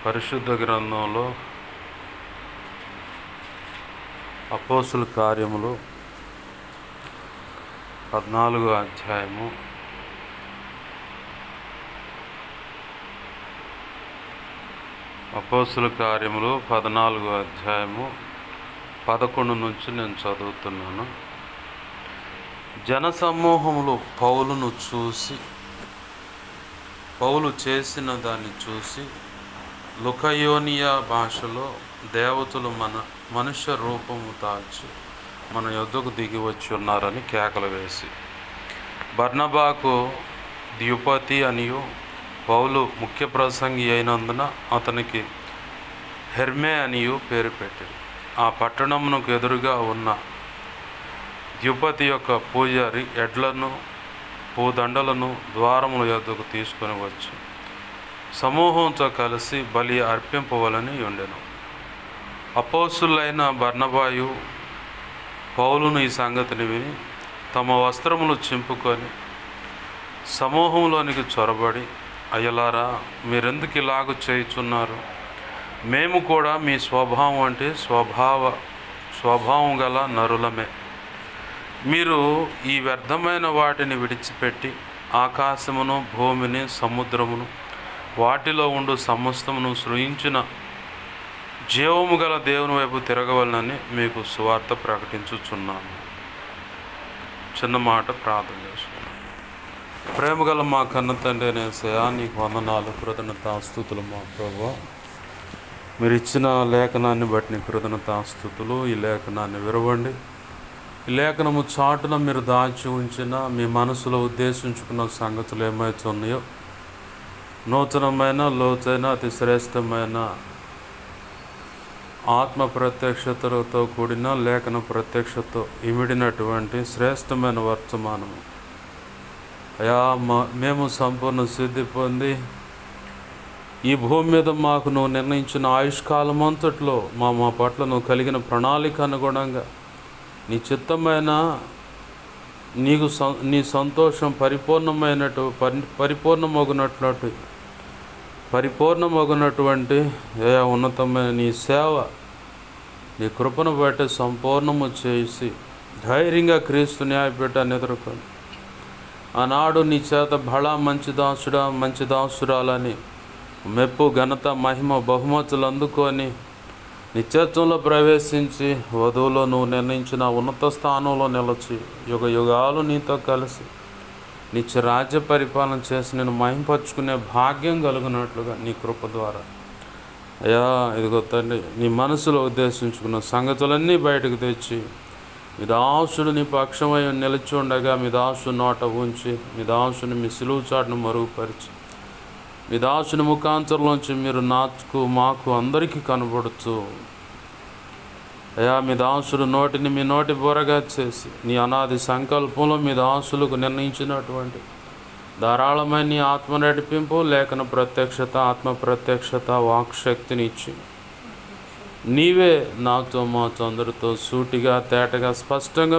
పరిశుద్ధ గ్రంథంలో అపోస్తుల కార్యములు 14వ అధ్యాయము అపోస్తుల కార్యములు 14వ అధ్యాయము 11 నుంచి నేను చదువుతున్నాను. జనసమూహములు పౌలు చేసిన దాన్ని చూసి లుకయోనియా భాషలో దేవతలు మనుష్య రూపము దాల్చి మన యొద్దకు దిగి వచ్చి ఉన్నారని కేకలు వేసి బర్నబాకు ద్యుపతి అనియు పౌలు ముఖ్య ప్రసంగి అయినందున అతనికి హెర్మే అనియు పేరు పెట్టాడు. ఆ పట్టణమునకు ఎదురుగా ఉన్న ద్యుపతి యొక్క పూజారి ఎడ్లను పూదండలను ద్వారముల యొద్దకు తీసుకొని వచ్చి సమూహంతో కలిసి బలి అర్పింపవలని ఉండెను. అపోస్తులైన బర్నబాయు పౌలును ఈ సంగతిని విని తమ వస్త్రములు చింపుకొని సమూహంలోనికి చొరబడి, అయ్యలారా, మీరెందుకు ఇలాగ చేయుచున్నారు? మేము కూడా మీ స్వభావం అంటే స్వభావం గల నరులమే. మీరు ఈ వ్యర్థమైన వాటిని విడిచిపెట్టి ఆకాశమును, భూమిని, సముద్రమును, వాటిలో ఉండు సమస్తమును సృజించిన జీవము గల దేవుని వైపు తిరగవలనని మీకు సువార్త ప్రకటించుచున్నాను. చిన్న మాట ప్రార్థన చేసుకున్నాను. ప్రేమగల మా కన్న తండ్రి యేసయ్యా, నీకు వందనాలు, కృతజ్ఞతాస్తుతులు మా ప్రభువా. మీరు ఇచ్చిన లేఖనాన్ని బట్టి నీ కృతజ్ఞతాస్తుతులు. ఈ లేఖనాన్ని విరవండి. ఈ లేఖనము చాటున మీరు దాచి ఉంచిన మీ మనసులో ఉద్దేశించుకున్న సంగతులు ఏమైతే ఉన్నాయో నూతనమైన, లోతైన, అతి శ్రేష్టమైన ఆత్మ ప్రత్యక్షతలతో కూడిన లేఖన ప్రత్యక్షతో ఇమిడినటువంటి శ్రేష్టమైన వర్తమానము అయా, మేము సంపూర్ణ సిద్ధి పొంది ఈ భూమి మీద మాకు నువ్వు నిర్ణయించిన ఆయుష్కాలం అంతట్లో మా పట్ల నువ్వు కలిగిన ప్రణాళిక అనుగుణంగా నీ చిత్తమైన నీ సంతోషం పరిపూర్ణమగునటువంటి ఉన్నతమైన నీ సేవ, నీ కృపను బట్టి సంపూర్ణము చేసి ధైర్యంగా క్రీస్తు న్యాయపీఠాన్ని ఎదుర్కొని ఆనాడు నీ చేత బళా మంచి దాసుడా, మంచి దాసురాలని మెప్పు, ఘనత, మహిమ, బహుమతులు అందుకొని నిత్యత్వంలో ప్రవేశించి వధువులో నువ్వు నిర్ణయించిన ఉన్నత స్థానంలో నిలిచి యుగ యుగాలు నీతో కలిసి నిత్య రాజ్య పరిపాలన చేసి నేను మహింపరుచుకునే భాగ్యం కలుగునట్లుగా నీ కృప ద్వారా అయ్యా, ఇదిగో తండ్రి, నీ మనసులో ఉద్దేశించుకున్న సంగతులన్నీ బయటకు తెచ్చి మీ దాసుడు నీ పక్షమై నిలిచి ఉండగా మీ దాసుడు నోట ఉంచి మీ దాసుని మీ సిలువు చాటును మరుగుపరిచి మీ దాసుని ముఖాంతరంలోంచి మీరు మాకు అందరికీ కనబడుతూ అయ్యా, మీ దాసుడు నోటిని మీ నోటి బొరగా చేసి నీ అనాది సంకల్పంలో మీ దాసులకు నిర్ణయించినటువంటి ధారాళమైన నీ ఆత్మ నడిపింపు, లేఖన ప్రత్యక్షత, ఆత్మ ప్రత్యక్షత, వాక్శక్తిని ఇచ్చి నీవే నాతో మాతో అందరితో సూటిగా, తేటగా, స్పష్టంగా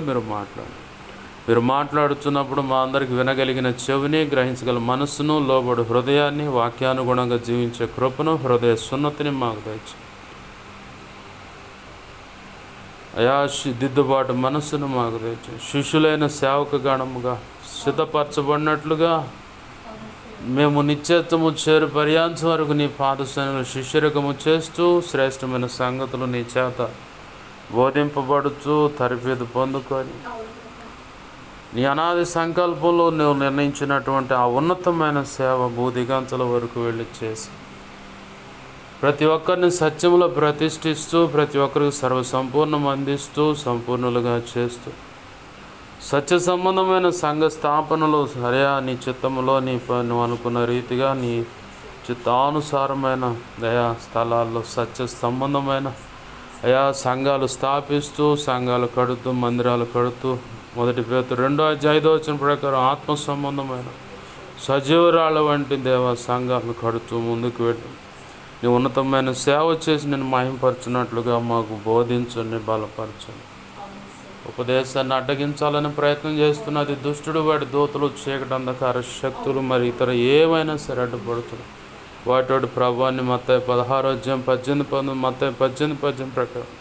మీరు మాట్లాడుతున్నప్పుడు మా అందరికి వినగలిగిన చెవిని, గ్రహించగల మనస్సును, లోబడు హృదయాన్ని, వాక్యానుగుణంగా జీవించే కృపను, హృదయ సున్నతిని మాకు తెచ్చి అయా, దిద్దుబాటు మనస్సును మాకు తెచ్చి శిష్యులైన సేవక గణముగా సిద్ధపరచబడినట్లుగా మేము నిత్యత్వము చేరు పర్యాంతం వరకు నీ పాదసేనలు శిష్యరకము చేస్తూ శ్రేష్టమైన సంగతులు నీ చేత బోధింపబడుతూ తరబేదు పొందుకొని నీ అనాది సంకల్పంలో నువ్వు నిర్ణయించినటువంటి ఆ ఉన్నతమైన సేవ భూదిగంతల వరకు వెళ్ళి చేసి ప్రతి ఒక్కరిని సత్యములో ప్రతిష్ఠిస్తూ ప్రతి ఒక్కరికి సర్వసంపూర్ణం అందిస్తూ సంపూర్ణులుగా చేస్తూ సత్య సంబంధమైన సంఘ స్థాపనలో సరియా నీ చిత్తములో నువ్వు అనుకున్న రీతిగా నీ చిత్తానుసారమైన దయా స్థలాల్లో సత్య సంబంధమైన అయా సంఘాలు స్థాపిస్తూ, సంఘాలు కడుతూ, మందిరాలు కడుతూ 1 పేతురు 2:5 ప్రకారం ఆత్మ సంబంధమైన సజీవరాళ్ళ వంటి దేవ సంఘాలు కడుతూ ముందుకు వెళ్ళి నీ ఉన్నతమైన సేవ చేసి నేను మహింపరచున్నట్లుగా మాకు బోధించండి, బలపరచండి. ఉపదేశాన్ని అడ్డగించాలని ప్రయత్నం చేస్తున్నది దుష్టుడు, వాడి దూతలు, చీకటి, అంధకార శక్తులు, మరి ఇతర ఏమైనా సరే అడ్డుపడుతుంది. వాటి ప్రభావాన్ని మత్తయి 16:18-19, మత్తయి 18:18 ప్రకారం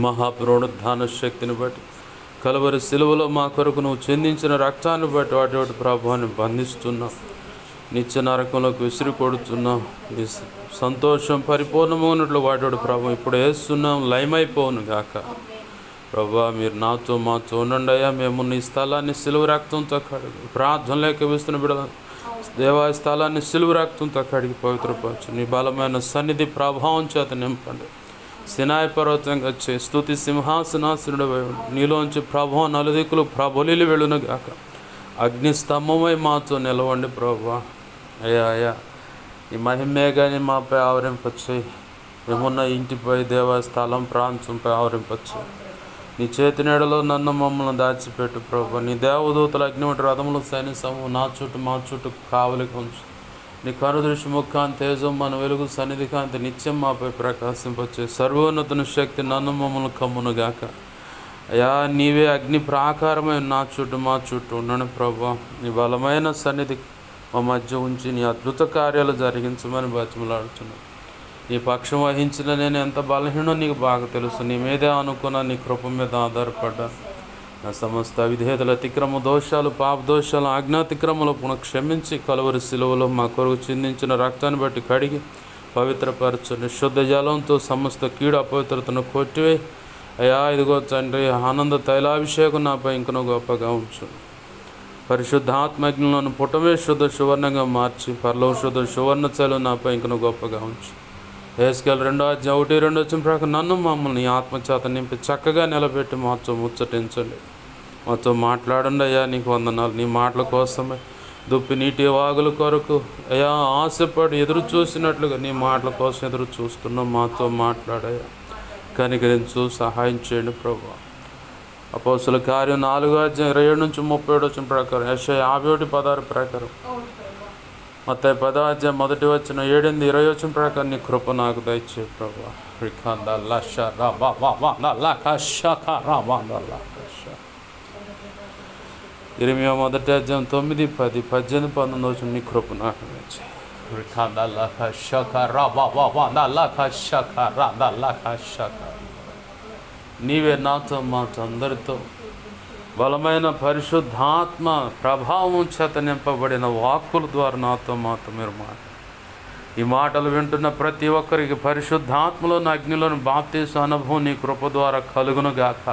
మహాపునరుద్ధాన శక్తిని బట్టి కలువరి సిలువలో మా కొరకు నువ్వు చెందించిన రక్తాన్ని బట్టి వాటి ప్రభావాన్ని బంధిస్తున్నావు, నిత్య నరకంలోకి విసిరి కొడుతున్నావు. నీ సంతోషం పరిపూర్ణమైనట్లు వాటి ప్రభావం ఇప్పుడు వేస్తున్నాం, లయమైపోను గాక. ప్రభా మీరు నాతో మాతో ఉండండి అయ్యా. మేము నీ స్థలాన్ని సిలువ రక్తంతో కడిగి ప్రార్థనలోకి వేస్తున్న బిడ్డ దేవాలయ స్థలాన్ని సిలువ రక్తంతో కడిగి పవిత్రపరచు. నీ బలమైన సన్నిధి ప్రభావం చేత నింపండి. సినాయి పర్వతంగా చే స్తుతి సింహాసనాసనుడు నీలోంచి ప్రభావం నలుదిక్కులు ప్రబలిలు వెళ్ళును గాక. అగ్ని స్తంభమై మాతో నిలవండి ప్రభా. అయ్యా ఈ మహిమే కానీ మాపై ఆవరింపచ్చాయి. మేమున్న ఇంటిపై దేవాలయ స్థలం ప్రాంతంపై ఆవరింపచ్చాయి. నీ చేతి నీడలో నన్ను మమ్మల్ని దాచిపెట్టు ప్రభా. నీ దేవదూతల అగ్నివంటి రథములు సైన్య సమూహం నా చుట్టూ మా చుట్టూ కావలికి ఉంచు. నీ కనుదృష్టి ముఖాంతి తేజం మన వెలుగు సన్నిధి కాంతి నిత్యం మాపై ప్రకాశింపచ్చే సర్వోన్నతుని శక్తి నన్ను మమ్మల్ని కమ్మునుగాక. అయ్యా నీవే అగ్ని ప్రాకారమైన నా చుట్టూ మా చుట్టూ ఉండను ప్రభా. నీ బలమైన సన్నిధి మా మధ్య ఉంచి నీ అద్భుత కార్యాలు జరిగించమని బతిమలాడుతున్నాను. నీ పక్షం వహించిన నేను ఎంత బలహీనో నీకు బాగా తెలుసు. నీ మీదే అనుకున్నా, నీ కృప మీద ఆధారపడ్డా. నా సమస్త విధేయతల అతిక్రమ దోషాలు, పాప దోషాలు, ఆజ్ఞాతిక్రమలు పునః క్షమించి కలువరి సిలువలో మా కొరకు చిందించిన రక్తాన్ని బట్టి కడిగి పవిత్రపరచండి. శుద్ధ జలంతో సమస్త కీడు అపవిత్రతను కొట్టివే. అయ్యా ఇదిగో తండ్రి, ఆనంద తైలాభిషేకం నాపై ఇంకనో గొప్పగా ఉంచు. పరిశుద్ధాత్మజ్ఞులను పుటమే శుద్ధ సువర్ణంగా మార్చి పరలోక శుద్ధ సువర్ణ చలు నాపై ఇంకనో గొప్పగా ఉంచు. హెస్కేల్ 2:1-2 ప్రకారం నన్ను మమ్మల్ని నీ ఆత్మచేత నింపి చక్కగా నిలబెట్టి మాతో ముచ్చటించండి. మాతో మాట్లాడండి అయ్యా. నీకు వందనాలు. నీ మాటల కోసమే దుప్పి నీటి వాగుల కొరకు అయ్యా ఆశపడి ఎదురు చూసినట్లుగా నీ మాటల కోసం ఎదురు చూస్తున్నాం. మాతో మాట్లాడయ్యా. కనికరించు, సహాయం చేయండి ప్రభు. అపోస్తుల కార్యం 4:27-37 ప్రకారం, యెషయా 51:16 ప్రకారం, మత్తయి 10:1-7-20 ప్రకారం నీ కృప నాకు దయచే ప్రభు. ఇర్మియా 1:9-10-18-19 నీ కృప నాకు దయచే. నీవే నాతో మాతో అందరితో బలమైన పరిశుద్ధాత్మ ప్రభావం చేత నింపబడిన వాక్కుల ద్వారా నాతో మాతో మీరు ఈ మాటలు వింటున్న ప్రతి ఒక్కరికి పరిశుద్ధాత్మలోని అగ్నిలోని బాప్తీసు అనుభవం నీ కృప ద్వారా కలుగునుగాక.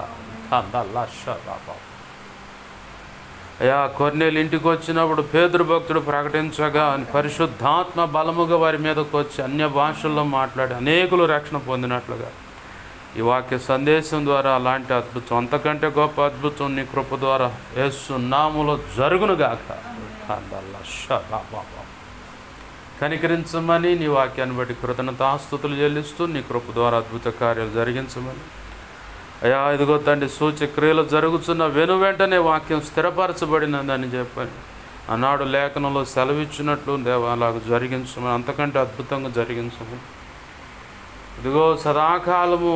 అయ్యా కొర్నేలు ఇంటికి వచ్చినప్పుడు పేతురు భక్తుడు ప్రకటించగా పరిశుద్ధాత్మ బలముగా వారి మీదకు వచ్చి అన్య భాషల్లో మాట్లాడి అనేకులు రక్షణ పొందినట్లుగా ఈ వాక్య సందేశం ద్వారా అలాంటి అద్భుతం, అంతకంటే గొప్ప అద్భుతం నీ కృప ద్వారా యేసు నామములో జరుగునుగాక. కనికరించమని నీ వాక్యాన్ని బట్టి కృతజ్ఞతాస్తుతులు చెల్లిస్తూ నీ కృప ద్వారా అద్భుత కార్యాలు జరిగించమని అయ్యా ఇదిగో తండ్రి సూచక్రియలు జరుగుతున్న వెంటనే వాక్యం స్థిరపరచబడినదని చెప్పని ఆనాడు లేఖనంలో సెలవిచ్చినట్లు దేవా అలాగ జరిగించమని, అంతకంటే అద్భుతంగా జరిగించమని. ఇదిగో సదాకాలము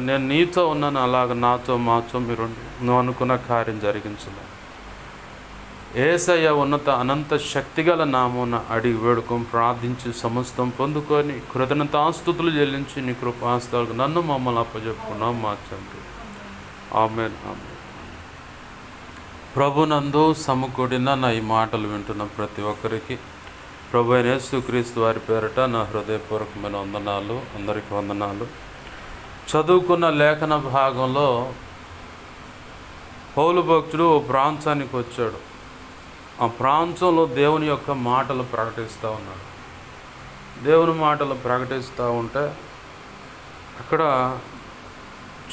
నేను నీతో ఉన్నాను, అలాగ నాతో మాతో మీరు నువ్వు అనుకున్న కార్యం జరిగించమని యేసయ్య ఉన్నత అనంత శక్తిగల నామమున అడిగి వేడుకొని ప్రార్థించి సమస్తం పొందుకొని కృతజ్ఞతాస్తుతులు చెల్లించి నీ కృపాస్తాలకు నన్ను మమ్మల్ని అప్పచెప్పుకున్నాం మా తండ్రి. ఆమేన్. ఆమేన్. ప్రభునందు సమకూడిన నా ఈ మాటలు వింటున్న ప్రతి ఒక్కరికి ప్రభు అయిన యేసుక్రీస్తు వారి పేరట నా హృదయపూర్వకమైన వందనాలు. అందరికీ వందనాలు. చదువుకున్న లేఖన భాగంలో పౌలు భక్తుడు ఓ ప్రాంతానికి వచ్చాడు. ఆ ప్రాంతంలో దేవుని యొక్క మాటలు ప్రకటిస్తూ ఉన్నాడు. దేవుని మాటలు ప్రకటిస్తూ ఉంటే అక్కడ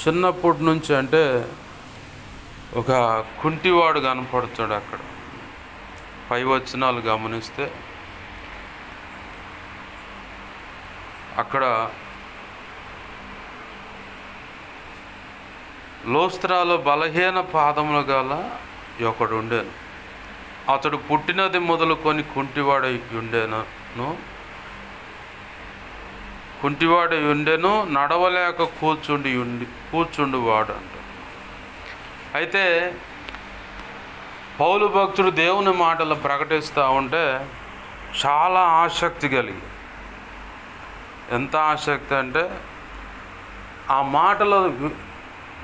చిన్నప్పటి నుంచి అంటే ఒక కుంటివాడు కనపడుతాడు. అక్కడ పై వచనాలు గమనిస్తే అక్కడ లోస్త్రాలో బలహీన పాదములు గల ఒకడు ఉండేను. అతడు పుట్టినది మొదలుకొని కుంటివాడై ఉండెను, నడవలేక కూర్చుండువాడు అంట. అయితే పౌలు భక్తుడు దేవుని మాటలు ప్రకటిస్తూ ఉంటే చాలా ఆసక్తి కలిగి ఎంత ఆసక్తి అంటే ఆ మాటలు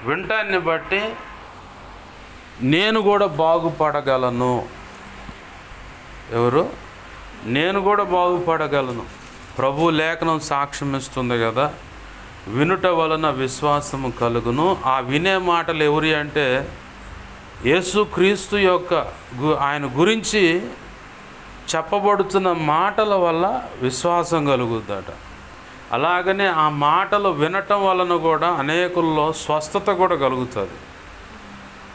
వినటాన్ని బట్టి నేను కూడా బాగుపడగలను. ఎవరు? నేను కూడా బాగుపడగలను. ప్రభు లేఖనం సాక్ష్యం ఇస్తుంది కదా, వినుట వలన విశ్వాసము కలుగును. ఆ వినే మాటలు ఎవరి అంటే యేసుక్రీస్తు యొక్క ఆయన గురించి చెప్పబడుతున్న మాటల వల్ల విశ్వాసం కలుగుద్దట. అలాగనే ఆ మాటలు వినటం వలన కూడా అనేకుల్లో స్వస్థత కూడా కలుగుతుంది.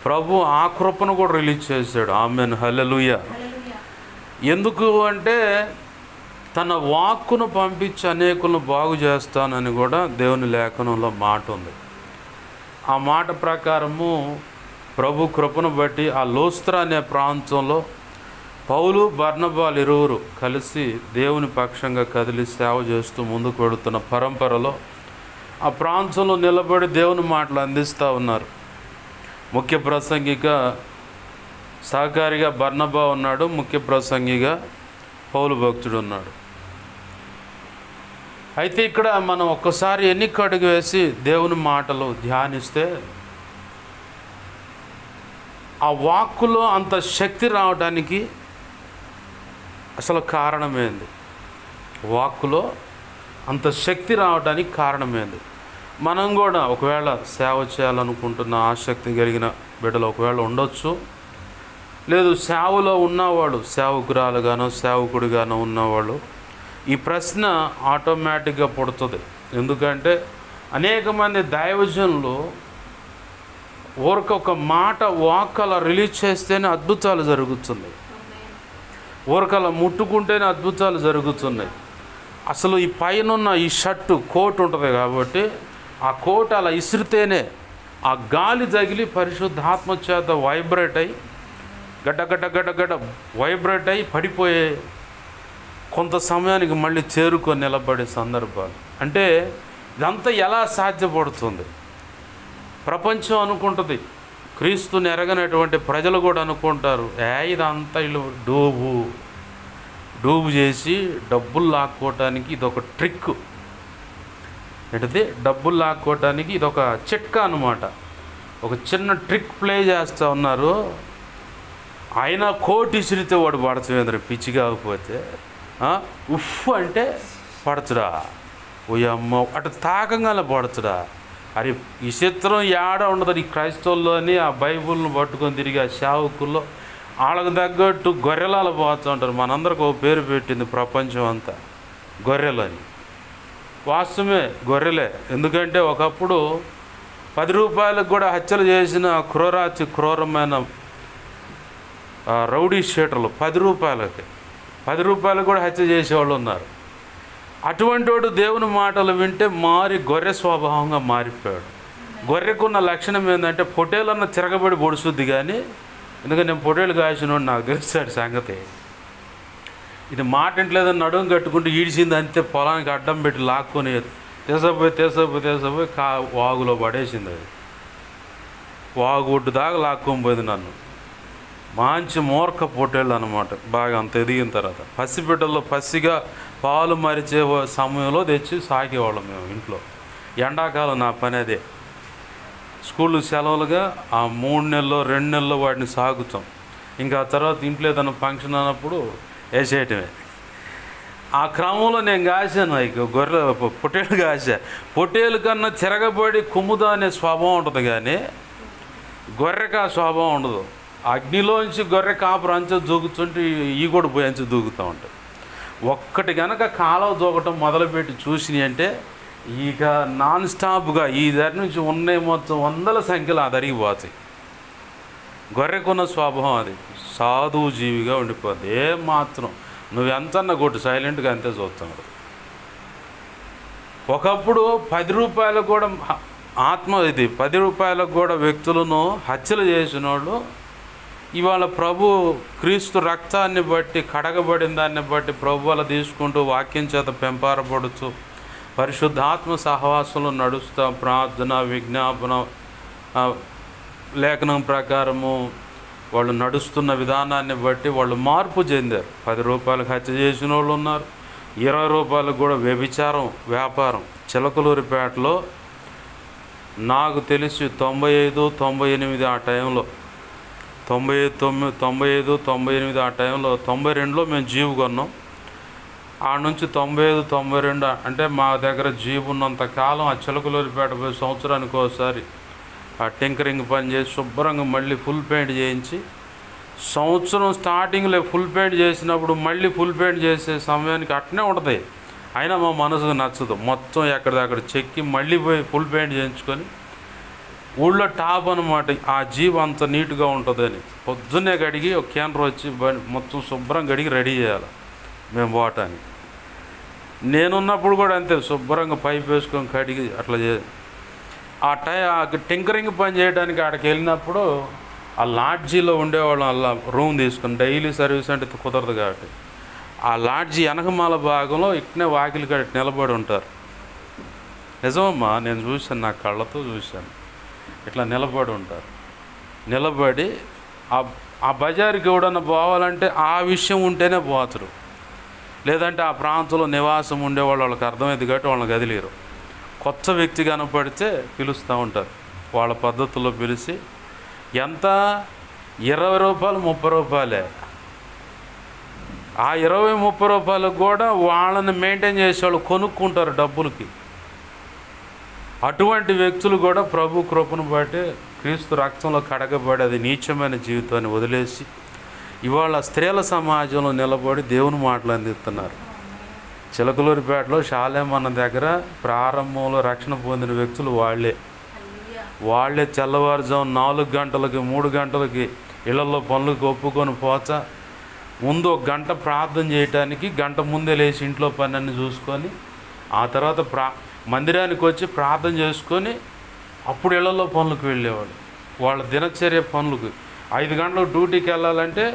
ప్రభు ఆ కృపను కూడా రిలీజ్ చేశాడు. ఆమెన్, హల్లెలూయా. ఎందుకు అంటే తన వాక్కును పంపించి అనేకులను బాగు చేస్తానని కూడా దేవుని లేఖనంలో మాట ఉంది. ఆ మాట ప్రకారము ప్రభు కృపను బట్టి ఆ లోస్త్ర అనే ప్రాంతంలో పౌలు బర్నబాలు ఇరువురు కలిసి దేవుని పక్షంగా కదిలి సేవ చేస్తూ ముందుకు వెళుతున్న పరంపరలో ఆ ప్రాంతంలో నిలబడి దేవుని మాటలు అందిస్తూ ఉన్నారు. ముఖ్య ప్రసంగిగా సహకారిగా బర్నబా ఉన్నాడు, ముఖ్య ప్రసంగిగా పౌలు భక్తుడు ఉన్నాడు. అయితే ఇక్కడ మనం ఒక్కసారి ఎన్నిక అడుగు వేసి దేవుని మాటలు ధ్యానిస్తే ఆ వాక్కులో అంత శక్తి రావడానికి అసలు కారణమేంది? వాక్కులో అంత శక్తి రావడానికి కారణమేంది? మనం కూడా ఒకవేళ సేవ చేయాలనుకుంటున్న ఆసక్తి కలిగిన బిడ్డలు ఒకవేళ ఉండొచ్చు, లేదు సేవలో ఉన్నవాడు, సేవకురాలుగానో సేవకుడిగానో ఉన్నవాళ్ళు ఈ ప్రశ్న ఆటోమేటిక్గా పుడుతుంది. ఎందుకంటే అనేక మంది దైవజనులు ఊరకొక మాట వాక్కల రిలీజ్ చేస్తేనే అద్భుతాలు జరుగుతున్నాయి, ఊరకల ముట్టుకుంటేనే అద్భుతాలు జరుగుతున్నాయి. అసలు ఈ పైన ఈ షర్టు కోట్ ఉంటుంది కాబట్టి ఆ కోట్ అలా ఇసిరితేనే ఆ గాలి తగిలి పరిశుద్ధాత్మ చేత వైబ్రేట్ అయ్యి గడ్డ గడ్డ గడ్డ గడ్డ వైబ్రేట్ అయ్యి పడిపోయే కొంత సమయానికి మళ్ళీ చేరుకొని నిలబడే సందర్భాలు. అంటే ఇదంతా ఎలా సాధ్యపడుతుంది? ప్రపంచం అనుకుంటుంది, క్రీస్తుని ఎరగనటువంటి ప్రజలు కూడా అనుకుంటారు, ఇదంతా వీళ్ళు డూబు చేసి డబ్బులు లాక్కోవటానికి ఇదొక ట్రిక్. ఏంటిది? డబ్బులు లాక్కోవటానికి ఇదొక చిట్కా అన్నమాట. ఒక చిన్న ట్రిక్ ప్లే చేస్తూ ఉన్నారు. ఆయన కోటి ఇసిరితే వాడు పడతాడు, పిచ్చి కాకపోతే ఉఫ్ అంటే పడతాడా, ఓయమ్మ అటు తాకంగానే పడతాడా. అరే ఈ చిత్రం ఏడ ఉండదు ఈ క్రైస్తవుల్లోని. ఆ బైబుల్ను పట్టుకొని తిరిగి ఆ సేవకుల్లో వాళ్ళకు తగ్గట్టు గొర్రెలాలు పోతూ ఉంటారు. మనందరికి ఒక పేరు పెట్టింది ప్రపంచం అంతా, గొర్రెలని. వాస్తవమే, గొర్రెలే. ఎందుకంటే ఒకప్పుడు 10 రూపాయలకు కూడా హత్యలు చేసిన క్రూరమైన రౌడీ షీటర్లు 10 రూపాయలకు కూడా హత్య చేసేవాళ్ళు ఉన్నారు. అటువంటి వాడు దేవుని మాటలు వింటే మారి గొర్రె స్వభావంగా మారిపోయాడు. గొర్రెకున్న లక్షణం ఏంటంటే పొట్టేలన్న తిరగబడి పొడుస్తుంది, కానీ ఎందుకంటే నేను పొట్టేలు కాసినోడు నాకు తెలుస్తాడు సంగతి. ఇది మాట ఇంట్లేదని నడుము కట్టుకుంటూ ఈడిసింది అంతే, పొలానికి అడ్డం పెట్టి లాక్కొని తీసపోయి వాగులో పడేసింది. అది వాగుడ్డు దాకా లాక్కొని పోయింది నన్ను. మంచి మూర్ఖ పొట్టేళ్ళు అనమాట. బాగా అంత ఎదిగిన తర్వాత పసిబిడ్డల్లో పసిగా పాలు మరిచే సమయంలో తెచ్చి సాగేవాళ్ళం మేము ఇంట్లో. ఎండాకాలం నా పని అదే. స్కూళ్ళు సెలవులుగా ఆ 3 నెలల్లో 2 నెలల్లో వాటిని సాగుతాం. ఇంకా ఆ తర్వాత ఇంట్లో ఏదైనా ఫంక్షన్ అన్నప్పుడు వేసేయటమే. ఆ క్రమంలో నేను కాసాను ఇక పొట్టేలు కాసా. పొట్టేలు కన్నా తిరగబడి కుమ్ముదా అనే స్వభావం ఉంటుంది, కానీ గొర్రెకి ఆ స్వభావం ఉండదు. అగ్నిలోంచి గొర్రె కాపురం అంచె దూకుతుంటే ఈ కూడా పోయి అంచె దూకుతూ ఉంటాయి. ఒక్కటి కనుక కాలువ దూకటం మొదలుపెట్టి చూసినాయి అంటే ఇక నాన్ స్టాప్గా ఈ దగ్గర నుంచి ఉన్నాయి మొత్తం 100ల సంఖ్యలో అదరిగిపోతాయి. గొర్రెకున్న స్వభావం అది, సాధువు జీవిగా ఉండిపోద్ది. ఏమాత్రం నువ్వు ఎంతన్నా కొట్టు సైలెంట్గా అంతే చూస్తున్నాడు. ఒకప్పుడు 10 రూపాయలకు కూడా 10 రూపాయలకు కూడా వ్యక్తులను హత్యలు చేసిన వాళ్ళు ఇవాళ ప్రభు క్రీస్తు రక్తాన్ని బట్టి కడగబడిన దాన్ని బట్టి ప్రభు వల్ల తీసుకుంటూ వాక్యం చేత పెంపారపడుతూ పరిశుద్ధాత్మ సహవాసంలో నడుస్తూ ప్రార్థన విజ్ఞాపన లేఖనం ప్రకారము వాళ్ళు నడుస్తున్న విధానాన్ని బట్టి వాళ్ళు మార్పు చెందారు. 10 రూపాయలకు హత్య చేసిన వాళ్ళు ఉన్నారు, రూపాయలకు కూడా వ్యభిచారం వ్యాపారం. చిలకలూరిపేటలో నాకు తెలిసి 95, 98 ఆ టైంలో, 95, 98 ఆ టైంలో, 92లో మేము జీబు కొన్నాం. ఆ నుంచి 95, 92 అంటే మా దగ్గర జీబు ఉన్నంత కాలం ఆ చిలకలూరిపేట పోయి సంవత్సరానికి ఒకసారి ఆ టింకరింగ్ పని చేసి శుభ్రంగా మళ్ళీ ఫుల్ పెయింట్ చేయించి, సంవత్సరం స్టార్టింగ్లో ఫుల్ పెయింట్ చేసినప్పుడు మళ్ళీ ఫుల్ పెయింట్ చేసే సమయానికి అట్నే ఉంటుంది. అయినా మా మనసుకు నచ్చదు. మొత్తం ఎక్కడిదక్కడ చెక్కి మళ్ళీ పోయి ఫుల్ పెయింట్ చేయించుకొని, ఊళ్ళో టాప్ అనమాట ఆ జీబు అంత నీట్గా ఉంటుందని పొద్దున్నే కడిగి ఒక క్యానర్ వచ్చి మొత్తం శుభ్రం కడిగి రెడీ చేయాలి మేము పోవటానికి. నేనున్నప్పుడు కూడా అంతే, శుభ్రంగా పైప్ వేసుకొని కడిగి అట్లా ఆ టింకరింగ్ పని చేయడానికి ఆడికి వెళ్ళినప్పుడు ఆ లాడ్జీలో ఉండేవాళ్ళం. అలా రూమ్ తీసుకుని డైలీ సర్వీస్ అంటే కుదరదు కాబట్టి ఆ లాడ్జీ వెనకమాల భాగంలో ఇక్కడనే వాకిలి కాడ నిలబడి ఉంటారు. నిజమమ్మా, నేను చూశాను, నా కళ్ళతో చూశాను. ఇట్లా నిలబడి ఉంటారు. నిలబడి ఆ బజారుకి ఎవడన్నా పోవాలంటే ఆ విషయం ఉంటేనే పోతారు. లేదంటే ఆ ప్రాంతంలో నివాసం ఉండేవాళ్ళు వాళ్ళకి అర్థమైంది కాబట్టి వాళ్ళని కదిలేరు. కొత్త వ్యక్తి కనపడితే పిలుస్తూ ఉంటారు. వాళ్ళ పద్ధతుల్లో పిలిచి ఎంత 20 రూపాయలు 30 రూపాయలే. ఆ 20, 30 రూపాయలకు కూడా వాళ్ళని మెయింటైన్ చేసేవాళ్ళు కొనుక్కుంటారు డబ్బులకి. అటువంటి వ్యక్తులు కూడా ప్రభు కృపను బట్టి క్రీస్తు రక్తంలో కడగబడి అది నీచమైన జీవితాన్ని వదిలేసి ఇవాళ స్త్రీల సమాజంలో నిలబడి దేవుని మాటలు అందిస్తున్నారు. చిలకలూరిపేటలో షాలేమన్న దగ్గర ప్రారంభంలో రక్షణ పొందిన వ్యక్తులు వాళ్ళే తెల్లవారుజాము 4 గంటలకి 3 గంటలకి ఇళ్లలో పనులకు ఒప్పుకొని పోతా ముందు 1 గంట ప్రార్థన చేయటానికి గంట ముందే లేచి ఇంట్లో పని అన్ని చూసుకొని ఆ తర్వాత మందిరానికి వచ్చి ప్రార్థన చేసుకొని అప్పుడు ఇళ్లలో పనులకు వెళ్ళేవాళ్ళు. వాళ్ళ దినచర్య పనులకు 5 గంటలకు డ్యూటీకి వెళ్ళాలంటే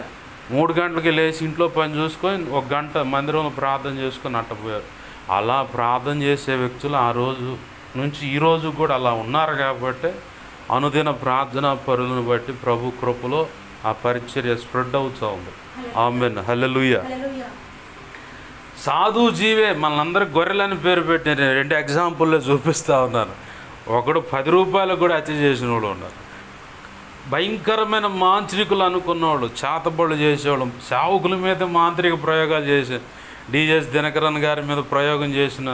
3 గంటలకి లేచి ఇంట్లో పని చూసుకొని 1 గంట మందిరంలో ప్రార్థన చేసుకొని అట్టపోయారు. అలా ప్రార్థన చేసే వ్యక్తులు ఆ రోజు నుంచి ఈ రోజు కూడా అలా ఉన్నారు. కాబట్టి అనుదిన ప్రార్థనా పరులను బట్టి ప్రభు కృపలో ఆ పరిచర్య స్ప్రెడ్ అవుతూ ఉంది. ఆమేన్, హల్లెలూయా. సాధువు జీవే మనందరికి గొర్రెలని పేరు పెట్టిన 2 ఎగ్జాంపుల్లో చూపిస్తూ ఉన్నాను. ఒకడు 10 రూపాయలకు కూడా హత్య చేసిన వాళ్ళు ఉన్నారు. భయంకరమైన మాంత్రికులు అనుకున్నవాళ్ళు, చేతబడులు చేసేవాళ్ళు, సేవకుల మీద మాంత్రిక ప్రయోగాలు చేసే డిఎస్ దినకరన్ గారి మీద ప్రయోగం చేసిన